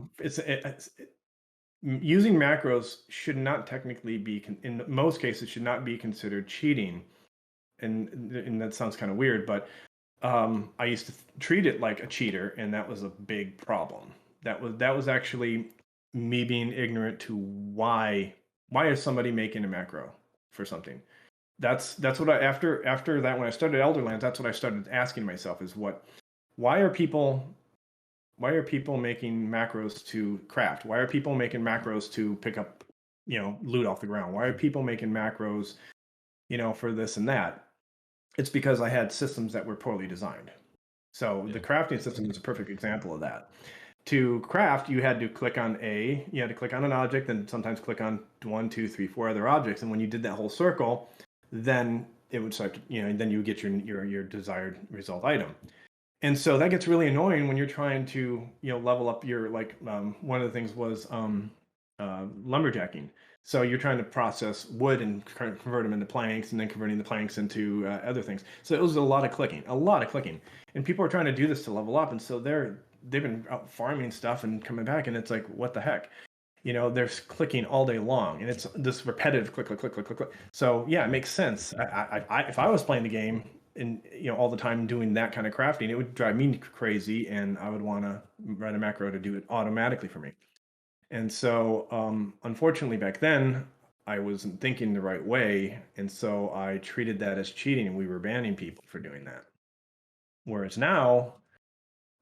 Using macros should not technically be, in most cases, should not be considered cheating, and that sounds kind of weird, but I used to treat it like a cheater, and that was a big problem. That was actually me being ignorant to why is somebody making a macro for something. That's what after that, when I started Elderlands, that's what I started asking myself, is why are people making macros to craft? Why are people making macros to pick up loot off the ground? Why are people making macros for this and that? It's because I had systems that were poorly designed. So the crafting system is a perfect example of that. To craft, you had to click on an object, and sometimes click on 1, 2, 3, 4 other objects. And when you did that whole circle, then it would start then you would get your desired result item. And so that gets really annoying when you're trying to level up your, one of the things was lumberjacking. So you're trying to process wood and convert them into planks, and then converting the planks into other things. So it was a lot of clicking. And people are trying to do this to level up, and so they've been out farming stuff and coming back, and it's like, what the heck? They're clicking all day long, and it's this repetitive click. So yeah, it makes sense. If I was playing the game and all the time doing that kind of crafting, it would drive me crazy, and I would want to run a macro to do it automatically for me. And so unfortunately back then I wasn't thinking the right way, and so I treated that as cheating, and we were banning people for doing that. Whereas now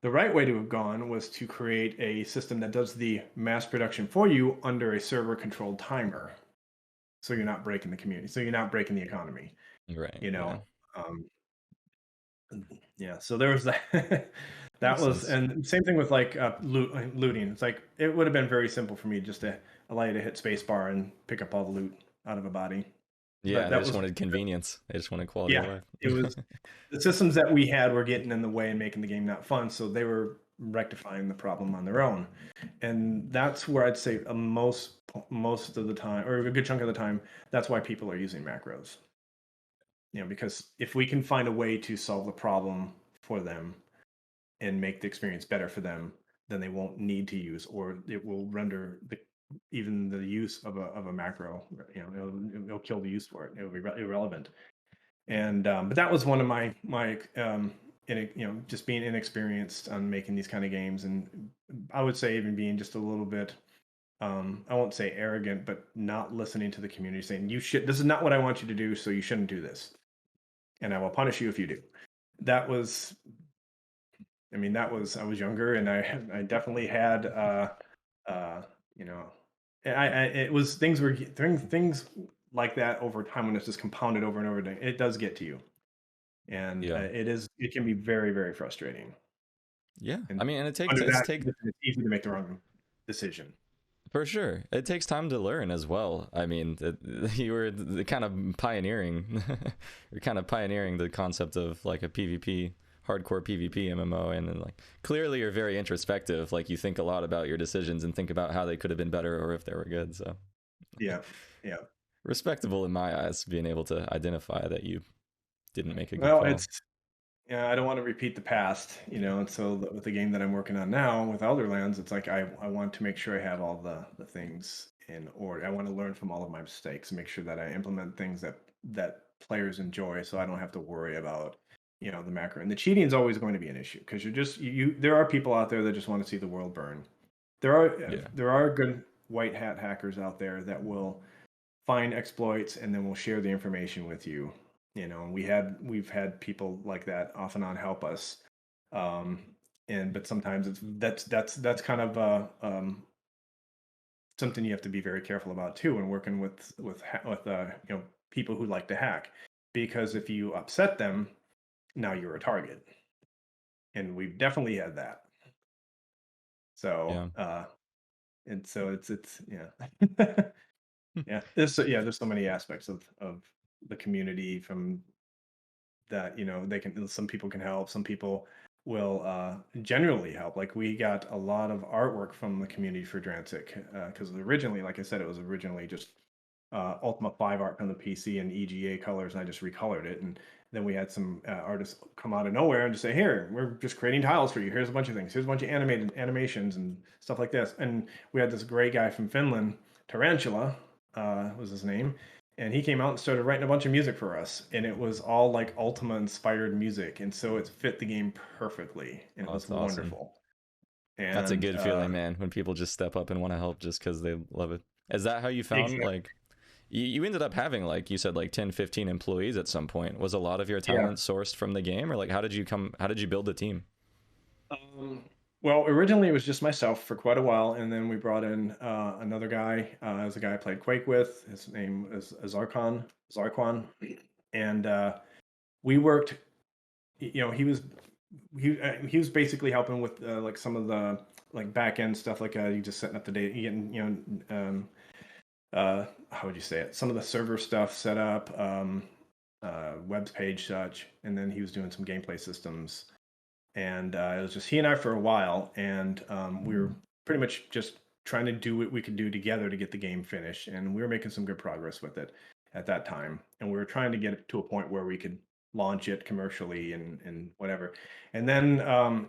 The right way to have gone was to create a system that does the mass production for you under a server controlled timer. So you're not breaking the community. So you're not breaking the economy, Right. you Yeah. know? Um, yeah. So there was that. That Makes was, sense. and same thing with like looting. It's like, it would have been very simple for me just to allow you to hit spacebar and pick up all the loot out of a body. But Yeah, they that just was, wanted convenience. They just wanted quality of yeah, life. it was the systems that we had were getting in the way and making the game not fun. So they were rectifying the problem on their own. And that's where I'd say most of the time, or a good chunk of the time, that's why people are using macros. Because if we can find a way to solve the problem for them and make the experience better for them, then they won't need to use, or it will render even the use of a macro. It'll kill the use for it. It'll be irrelevant. And but that was one of my just being inexperienced on making these kind of games, and I would say even being just a little bit I won't say arrogant, but not listening to the community, saying this is not what I want you to do, so you shouldn't do this, and I will punish you if you do. That was, I was younger, and I definitely had uh you know I it was things like that over time. When it's just compounded over and over again, it does get to you, and Yeah. it can be very, very frustrating. Yeah. And I mean, and under it's that take condition, it's easy to make the wrong decision. for sure. It takes time to learn as well. I mean, you were the kind of pioneering, you're kind of pioneering the concept of like a PvP, hardcore PvP MMO, and then, like, clearly you're very introspective. Like, you think a lot about your decisions and think about how they could have been better or if they were good. So Yeah, yeah. respectable in my eyes, being able to identify that you didn't make a good Well, call. I don't want to repeat the past, and so with the game that I'm working on now with Elderlands, it's like I want to make sure I have all the things in order. I want to learn from all of my mistakes and make sure that I implement things that players enjoy, so I don't have to worry about the macro. And the cheating is always going to be an issue, because there are people out there that just want to see the world burn. Yeah. There are good white hat hackers out there that will find exploits and then will share the information with you. And we've had people like that off and on help us. um but sometimes that's kind of something you have to be very careful about too when working with people who like to hack, because if you upset them, now you're a target, and we've definitely had that. So Yeah. and so it's yeah, there's so many aspects of the community, from that some people can help, some people will generally help. Like, we got a lot of artwork from the community for Dransik, because originally, like I said, it was originally just Ultima 5 art from the PC and EGA colors, and I just recolored it. And then we had some artists come out of nowhere and just say, "Here, we're just creating tiles for you. Here's a bunch of things. Here's a bunch of animated animations and stuff like this." And we had this great guy from Finland, Tarantula was his name, and he came out and started writing a bunch of music for us, and it was all like Ultima inspired music, and so it fit the game perfectly, and Oh, it was that's awesome. wonderful. That's a And good feeling, man, when people just step up and want to help just because they love it. Is that how you found, exactly, like, you ended up having, like you said, like 10, 15 employees at some point? Was a lot of your yeah. talent sourced from the game, or like how did you build the team? Um, well, originally it was just myself for quite a while, and then we brought in another guy, as a guy I played Quake with. His name is Zarquan, and we worked. He was basically helping with like some of the like back end stuff, like you just setting up the data, getting how would you say it? Some of the server stuff set up, web page such, and then he was doing some gameplay systems. And it was just he and I for a while, and we were pretty much just trying to do what we could do together to get the game finished, and we were making some good progress with it at that time, and we were trying to get it to a point where we could launch it commercially and whatever. And then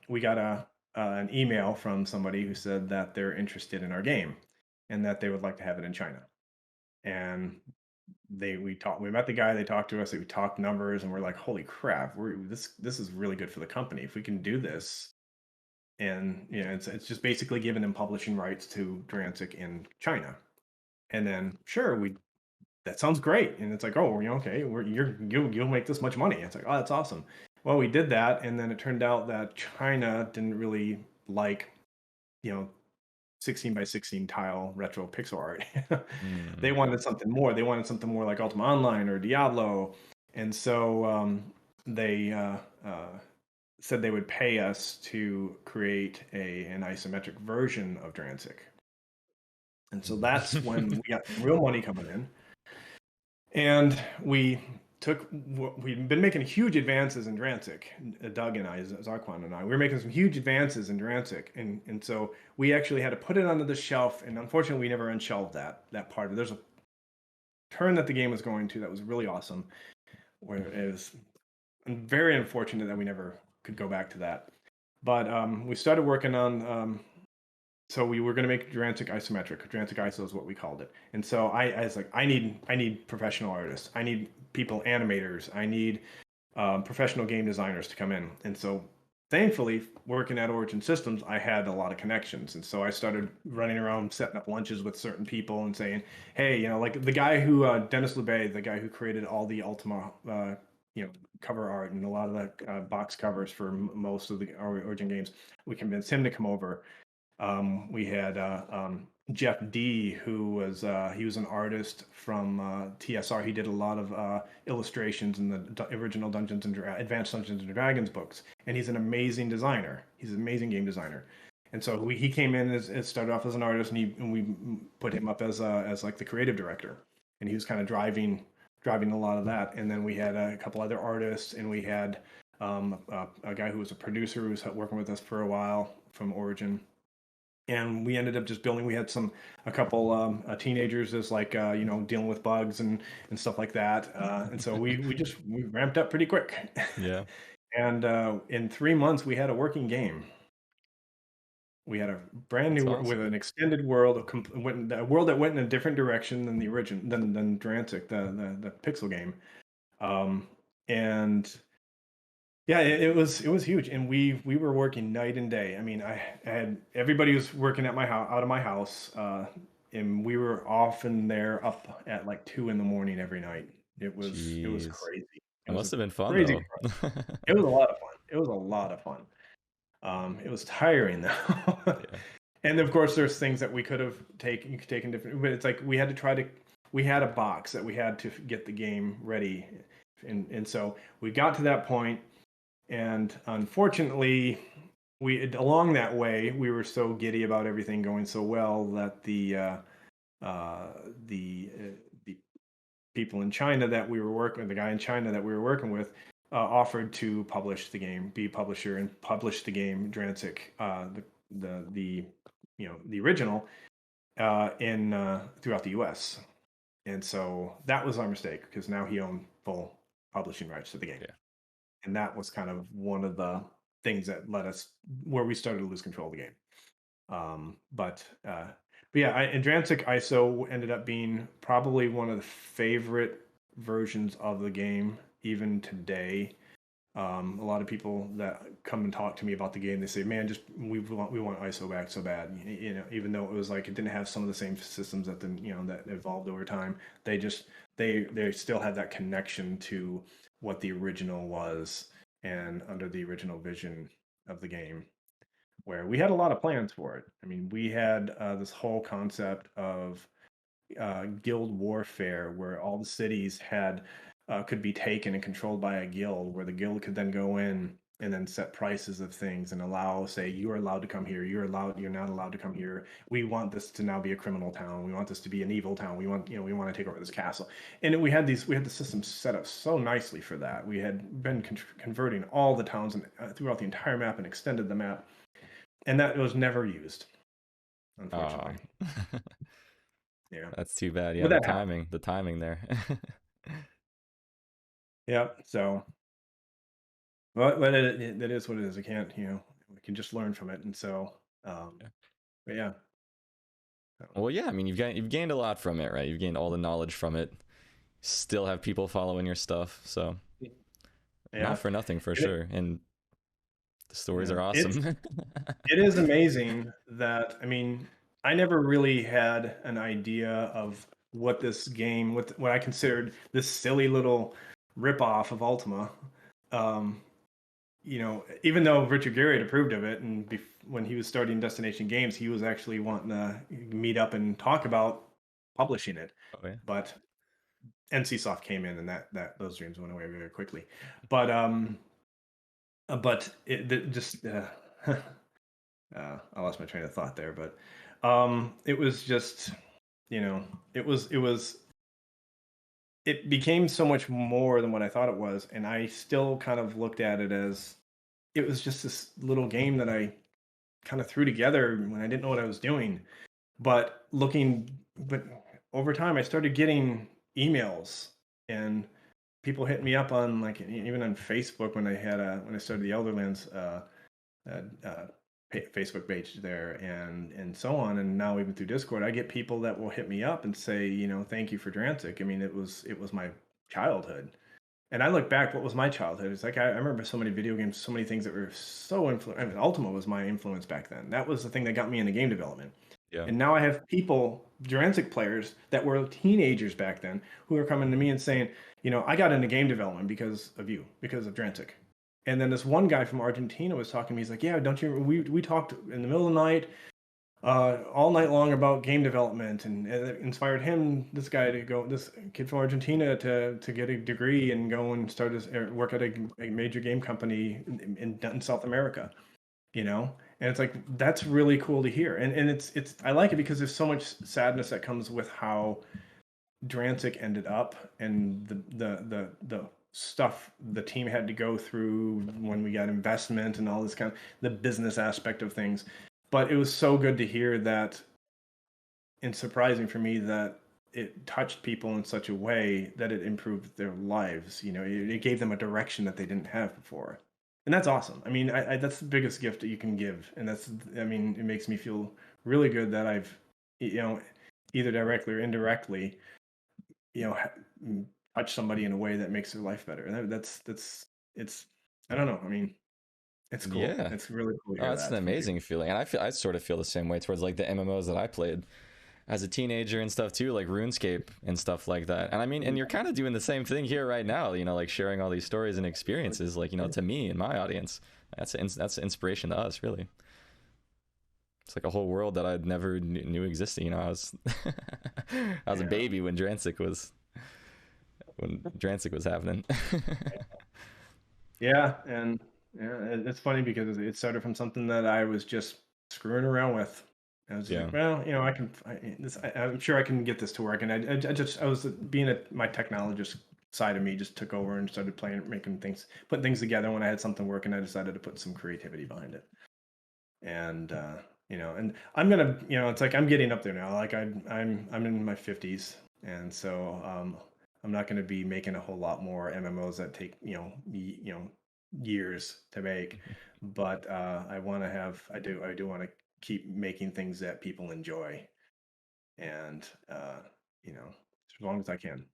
we got an email from somebody who said that they're interested in our game and that they would like to have it in China. And we met the guy, they talked to us, we talked numbers, and we're like, holy crap, this is really good for the company if we can do this. And it's just basically giving them publishing rights to Dransik in China. And then sure, we that sounds great. And it's like, oh, okay, you'll make this much money. It's like, oh, that's awesome. Well, we did that, and then it turned out that China didn't really like, you know, 16 by 16 tile retro pixel art. They Mm. wanted something more. They wanted something more like Ultima Online or Diablo, and so they said they would pay us to create an isometric version of Dransik. And so that's when we got some real money coming in. And we'd been making huge advances in Dransik. Doug and I, Zarquan and I, we were making some huge advances in Dransik. And so we actually had to put it onto the shelf. And unfortunately, we never unshelved that part of it. There's a turn that the game was going to that was really awesome, where it was very unfortunate that we never could go back to that. But we started working on so we were going to make Dransik isometric. Dransik ISO is what we called it. And so I was like, I need professional artists. I need people, animators. I need professional game designers to come in. And so thankfully, working at Origin Systems, I had a lot of connections. And so I started running around, setting up lunches with certain people and saying, hey, like the guy who, Dennis LeBay, the guy who created all the Ultima, cover art and a lot of the box covers for most of the Origin games, we convinced him to come over. We had Jeff D, who was he was an artist from TSR. He did a lot of illustrations in the original Dungeons and Advanced Dungeons and Dragons books, and he's an amazing designer. He's an amazing game designer. And so he came in as started off as an artist, and we put him up as like the creative director, and he was kind of driving a lot of that. And then we had a couple other artists, and we had a guy who was a producer who was working with us for a while from Origin. And we ended up just building. We had a couple teenagers as like dealing with bugs and stuff like that. And so we ramped up pretty quick. Yeah. And in 3 months, we had a working game. We had a brand new awesome. with an extended world, a world that went in a different direction than the original than Dransik, the pixel game. And yeah, it was huge, and we were working night and day. I mean, I had everybody was working at my house, out of my house, and we were often there up at like 2 a.m. every night. It was Jeez. crazy. It It was must have been fun crazy. though. It was a lot of fun. It was a lot of fun. It was tiring though. Yeah. And of course, there's things that we could have taken different, but it's like we had to try to. We had a box that we had to get the game ready, and so we got to that point. And unfortunately, along that way we were so giddy about everything going so well that the people in China that we were working with, the guy in China that we were working with, offered to publish the game, be publisher, and publish the game Dransik, the original, in throughout the U.S. And so that was our mistake because now he owned full publishing rights to the game. Yeah. And that was kind of one of the things that led us where we started to lose control of the game. But yeah, and Dransik ISO ended up being probably one of the favorite versions of the game even today. A lot of people that come and talk to me about the game, they say, "Man, just we want ISO back so bad." Even though it was like it didn't have some of the same systems that that evolved over time, they still had that connection to what the original was and under the original vision of the game, where we had a lot of plans for it. I mean, we had this whole concept of guild warfare where all the cities could be taken and controlled by a guild, where the guild could then go in and then set prices of things and say you are allowed to come here, you're not allowed to come here. We want this to now be a criminal town. We want this to be an evil town. We want to take over this castle. And we had the system set up so nicely for that. We had been converting all the towns throughout the entire map and extended the map, and that was never used, unfortunately. Yeah, That's too bad. Yeah, but the timing there. yeah. So, but it is what it is. I can't, we can just learn from it. And so, Yeah. but yeah. Well, yeah, I mean, you've gained a lot from it, right? You've gained all the knowledge from it. Still have people following your stuff, so Yeah. not for nothing for sure. And the stories are awesome. It is amazing that, I mean, I never really had an idea of what this game, what I considered this silly little ripoff of Ultima, even though Richard Gere had approved of it, and when he was starting Destination Games, he was actually wanting to meet up and talk about publishing it. Oh yeah. But NCSoft came in, and that those dreams went away very quickly. But it just I lost my train of thought there. But it was just it became so much more than what I thought it was, and I still kind of looked at it as it was just this little game that I kind of threw together when I didn't know what I was doing. But over time, I started getting emails and people hit me up on like even on Facebook when I started the Elderlands uh, uh, Facebook page there and so on, and now even through Discord, I get people that will hit me up and say, thank you for Dransik. I mean, it was my childhood, and I look back, what was my childhood? It's like I remember so many video games, so many things that were so influential. I mean, Ultima was my influence back then. That was the thing that got me into game development. Yeah. And now I have people, Dransik players that were teenagers back then, who are coming to me and saying, I got into game development because of you, because of Dransik. And then this one guy from Argentina was talking to me. He's like, "Yeah, don't you? We talked in the middle of the night, all night long about game development, and it inspired him, this guy, to go, this kid from Argentina, to get a degree and go and start work at a major game company in South America." And it's like, that's really cool to hear, and it's I like it because there's so much sadness that comes with how Dransik ended up, and the stuff the team had to go through when we got investment and all this kind of the business aspect of things. But it was so good to hear that, and surprising for me that it touched people in such a way that it improved their lives. It gave them a direction that they didn't have before. And that's awesome. I mean, I that's the biggest gift that you can give. And I mean, it makes me feel really good that I've, either directly or indirectly, you know, touch somebody in a way that makes their life better. And it's I don't know. I mean, it's cool. Yeah. It's really cool to Oh, hear that's an that from people. amazing feeling, and I sort of feel the same way towards like the MMOs that I played as a teenager and stuff too, like RuneScape and stuff like that. And I mean, and you're kind of doing the same thing here right now, like sharing all these stories and experiences, like to me and my audience. That's inspiration to us, really. It's like a whole world that I never knew existed. I was I was a Yeah. baby when Dransik was happening. Yeah, and yeah, it's funny because it started from something that I was just screwing around with. I was just Yeah. like, well, I'm sure I can get this to work. And I was being my technologist side of me just took over and started playing, putting things together. When I had something working, I decided to put some creativity behind it. And and I'm gonna, it's like I'm getting up there now. Like I'm in my 50s, and so I'm not going to be making a whole lot more MMOs that take years to make. But I do want to keep making things that people enjoy, and as long as I can.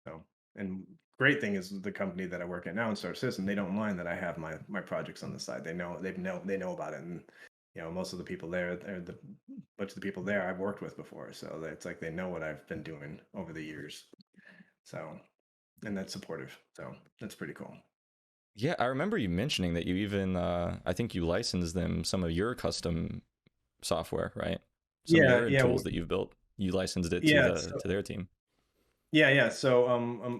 So, and great thing is the company that I work at now in Star Citizen, they don't mind that I have my projects on the side. They know about it, and most of the people there, the bunch of the people there I've worked with before, so it's like they know what I've been doing over the years. So, and that's supportive. So that's pretty cool. Yeah, I remember you mentioning that you even I think you licensed them some of your custom software, right? Some of Yeah, your yeah, tools that you've built. You licensed it to yeah. the to their team. Yeah. So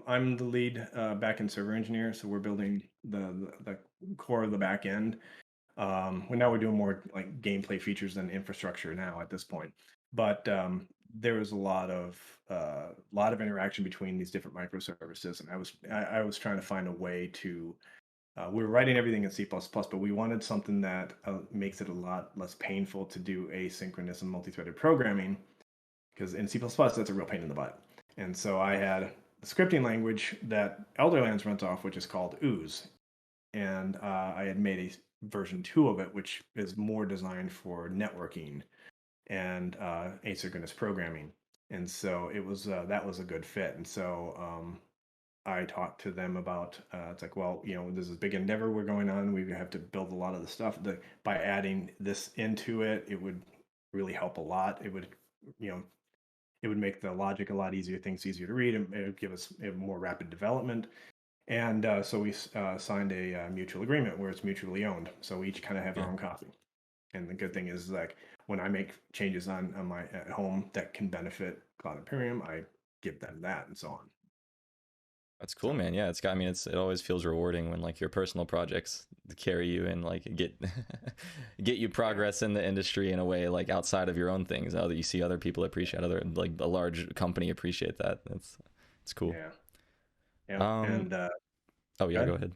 I'm the lead backend server engineer. So we're building the core of the back end. Now we're doing more like gameplay features than infrastructure now at this point. But there was a lot of interaction between these different microservices, and I was trying to find a way to. We were writing everything in C++, but we wanted something that makes it a lot less painful to do asynchronous and multi-threaded programming, because in C++ that's a real pain in the butt. And so I had the scripting language that Elderlands runs off, which is called Ooze, and I had made a version 2 of it, which is more designed for networking and asynchronous programming. And so it was that was a good fit. And so I talked to them about it's like, well, this is a big endeavor we're going on. We have to build a lot of the stuff. By adding this into it, it would really help a lot. You know, it would make the logic a lot easier, things easier to read, and it would give us a more rapid development. And so we signed a mutual agreement where it's mutually owned. So we each kind of have Yeah. our own copy. And the good thing is, like, when I make changes on my at home that can benefit Cloud Imperium, I give them that and so on. That's cool, So man. Yeah, it's got. I mean, it always feels rewarding when like your personal projects carry you and like get get you yeah, progress in the industry in a way like outside of your own things. How that you see other people appreciate other like a large company appreciate that. That's it's cool. yeah, yeah. Um. And Oh yeah, go good. ahead.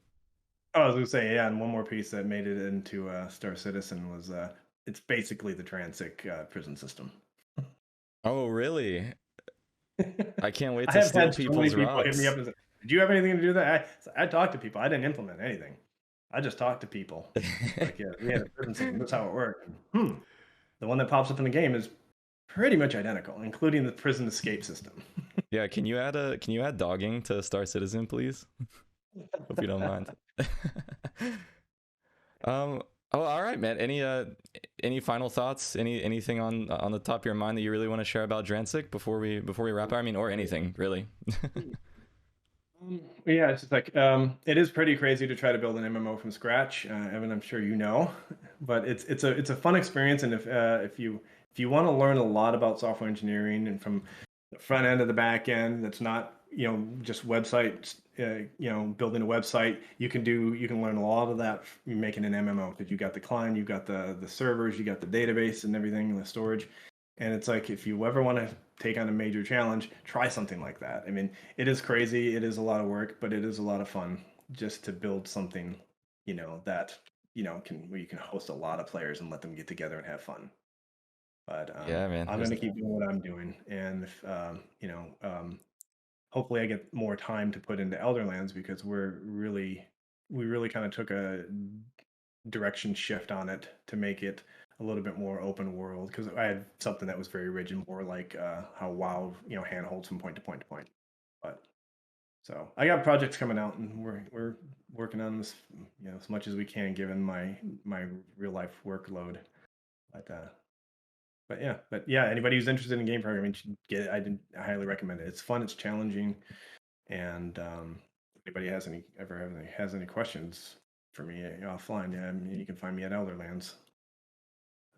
Oh, I was gonna say, yeah, and one more piece that made it into Star Citizen was it's basically the Dransik prison system. Oh really? I can't wait I to have steal had so many people's people hit me up rocks. and say, "Did you have anything to do with that?" I talked to people. I didn't implement anything. I just talked to people. Like, yeah, we had a prison system. That's how it worked. And, the one that pops up in the game is pretty much identical, including the prison escape system. Yeah, can you add dogging to Star Citizen, please? Hope you don't mind. um. Oh, all right, man. Any final thoughts? Anything on the top of your mind that you really want to share about Dransik before we wrap up? I mean, or anything really. Yeah, it's just like it is pretty crazy to try to build an MMO from scratch, Evan. I'm sure you know, but it's a fun experience, and if you want to learn a lot about software engineering and from the front end to the back end, that's not just websites, building a website. You can learn a lot of that making an MMO because you got the client, you got the servers, you got the database and everything, the storage, and it's like if you ever want to take on a major challenge, try something like that. I mean, it is crazy. It is a lot of work, but it is a lot of fun just to build something, that, can where you can host a lot of players and let them get together and have fun. But Yeah, man. I'm going to keep doing what I'm doing. And if, hopefully I get more time to put into Elderlands because we really kind of took a direction shift on it to make it a little bit more open world because I had something that was very rigid, more like how WoW, handholds from point to point to point. But so I got projects coming out, and we're working on this, as much as we can, given my real life workload. But anybody who's interested in game programming should get it. I highly recommend it. It's fun, it's challenging, and if anybody has any questions for me offline, yeah, I mean, you can find me at Elderlands,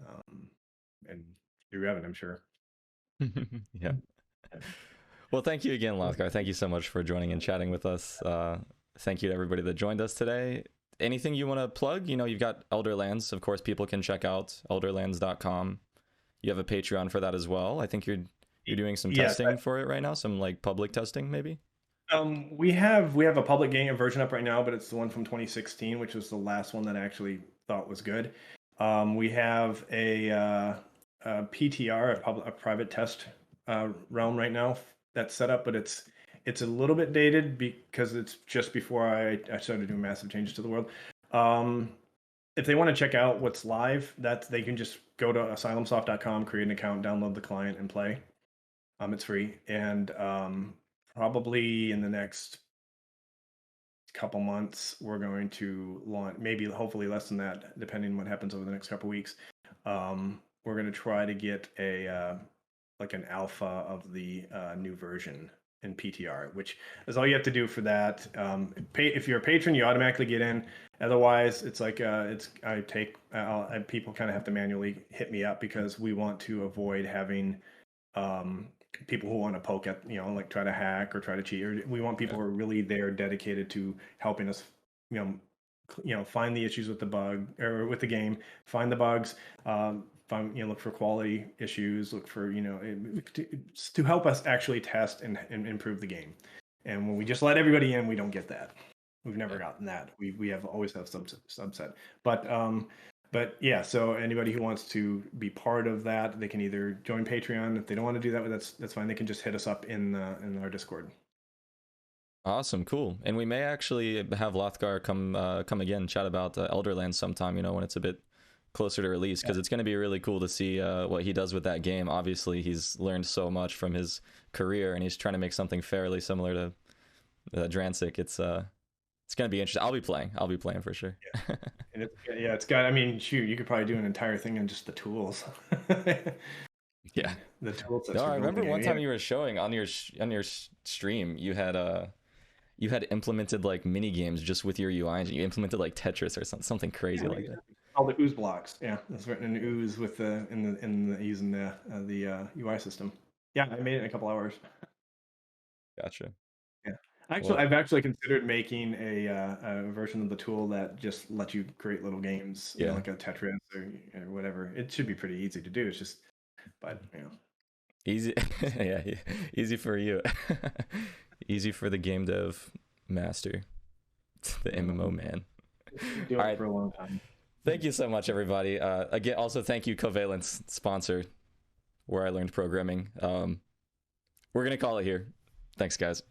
um, and through Evan, I'm sure. Yeah. Well, thank you again, Lothgar. Thank you so much for joining and chatting with us. Thank you to everybody that joined us today. Anything you want to plug? You've got Elderlands. Of course, people can check out elderlands.com. You have a Patreon for that as well. I think you're doing some Yes, testing for it right now, some like public testing maybe. we have a public game version up right now, but it's the one from 2016, which was the last one that I actually thought was good. We have a PTR, a private test realm right now that's set up, but it's a little bit dated because it's just before I started doing massive changes to the world. Um, if they want to check out what's live, that they can just go to asylumsoft.com, create an account, download the client, and play. It's free, and probably in the next couple months we're going to launch, maybe hopefully less than that depending on what happens over the next couple weeks. We're going to try to get a like an alpha of the new version in PTR, which is all you have to do for that. If you're a patron, you automatically get in. Otherwise, it's like people kind of have to manually hit me up because we want to avoid having um, people who want to poke at, like try to hack or try to cheat. Or we want people Yeah. who are really there, dedicated to helping us, you know, find the issues with the bug or with the game, find the bugs, find, look for quality issues, look for, to help us actually test and improve the game. And when we just let everybody in, we don't get that. We've never Yeah. gotten that. We have always have some subset. But yeah, so anybody who wants to be part of that, they can either join Patreon. If they don't want to do that, that's fine. They can just hit us up in our Discord. Awesome, cool. And we may actually have Lothgar come again and chat about Elderlands sometime, when it's a bit closer to release, because it's going to be really cool to see what he does with that game. Obviously, he's learned so much from his career, and he's trying to make something fairly similar to Dransik. It's going to be interesting. I'll be playing for sure. And it's got. I mean, shoot, you could probably do an entire thing on just the tools. Yeah. The tool sets No, for I building remember the one game. time you were showing on your stream, you had you had implemented like mini games just with your UI engine. You implemented like Tetris or something crazy like that. All the ooze blocks. Yeah, it's written in ooze with the using the UI system. Yeah, I made it in a couple hours. Gotcha. Yeah, actually, I've actually considered making a version of the tool that just lets you create little games, you know, like a Tetris or whatever. It should be pretty easy to do. It's just, but you know, easy. Yeah, easy for you. Easy for the game dev master, the MMO man. All right, for a long time. Thank you so much, everybody. Again, also thank you, Covalence, sponsor, where I learned programming. We're gonna call it here. Thanks, guys.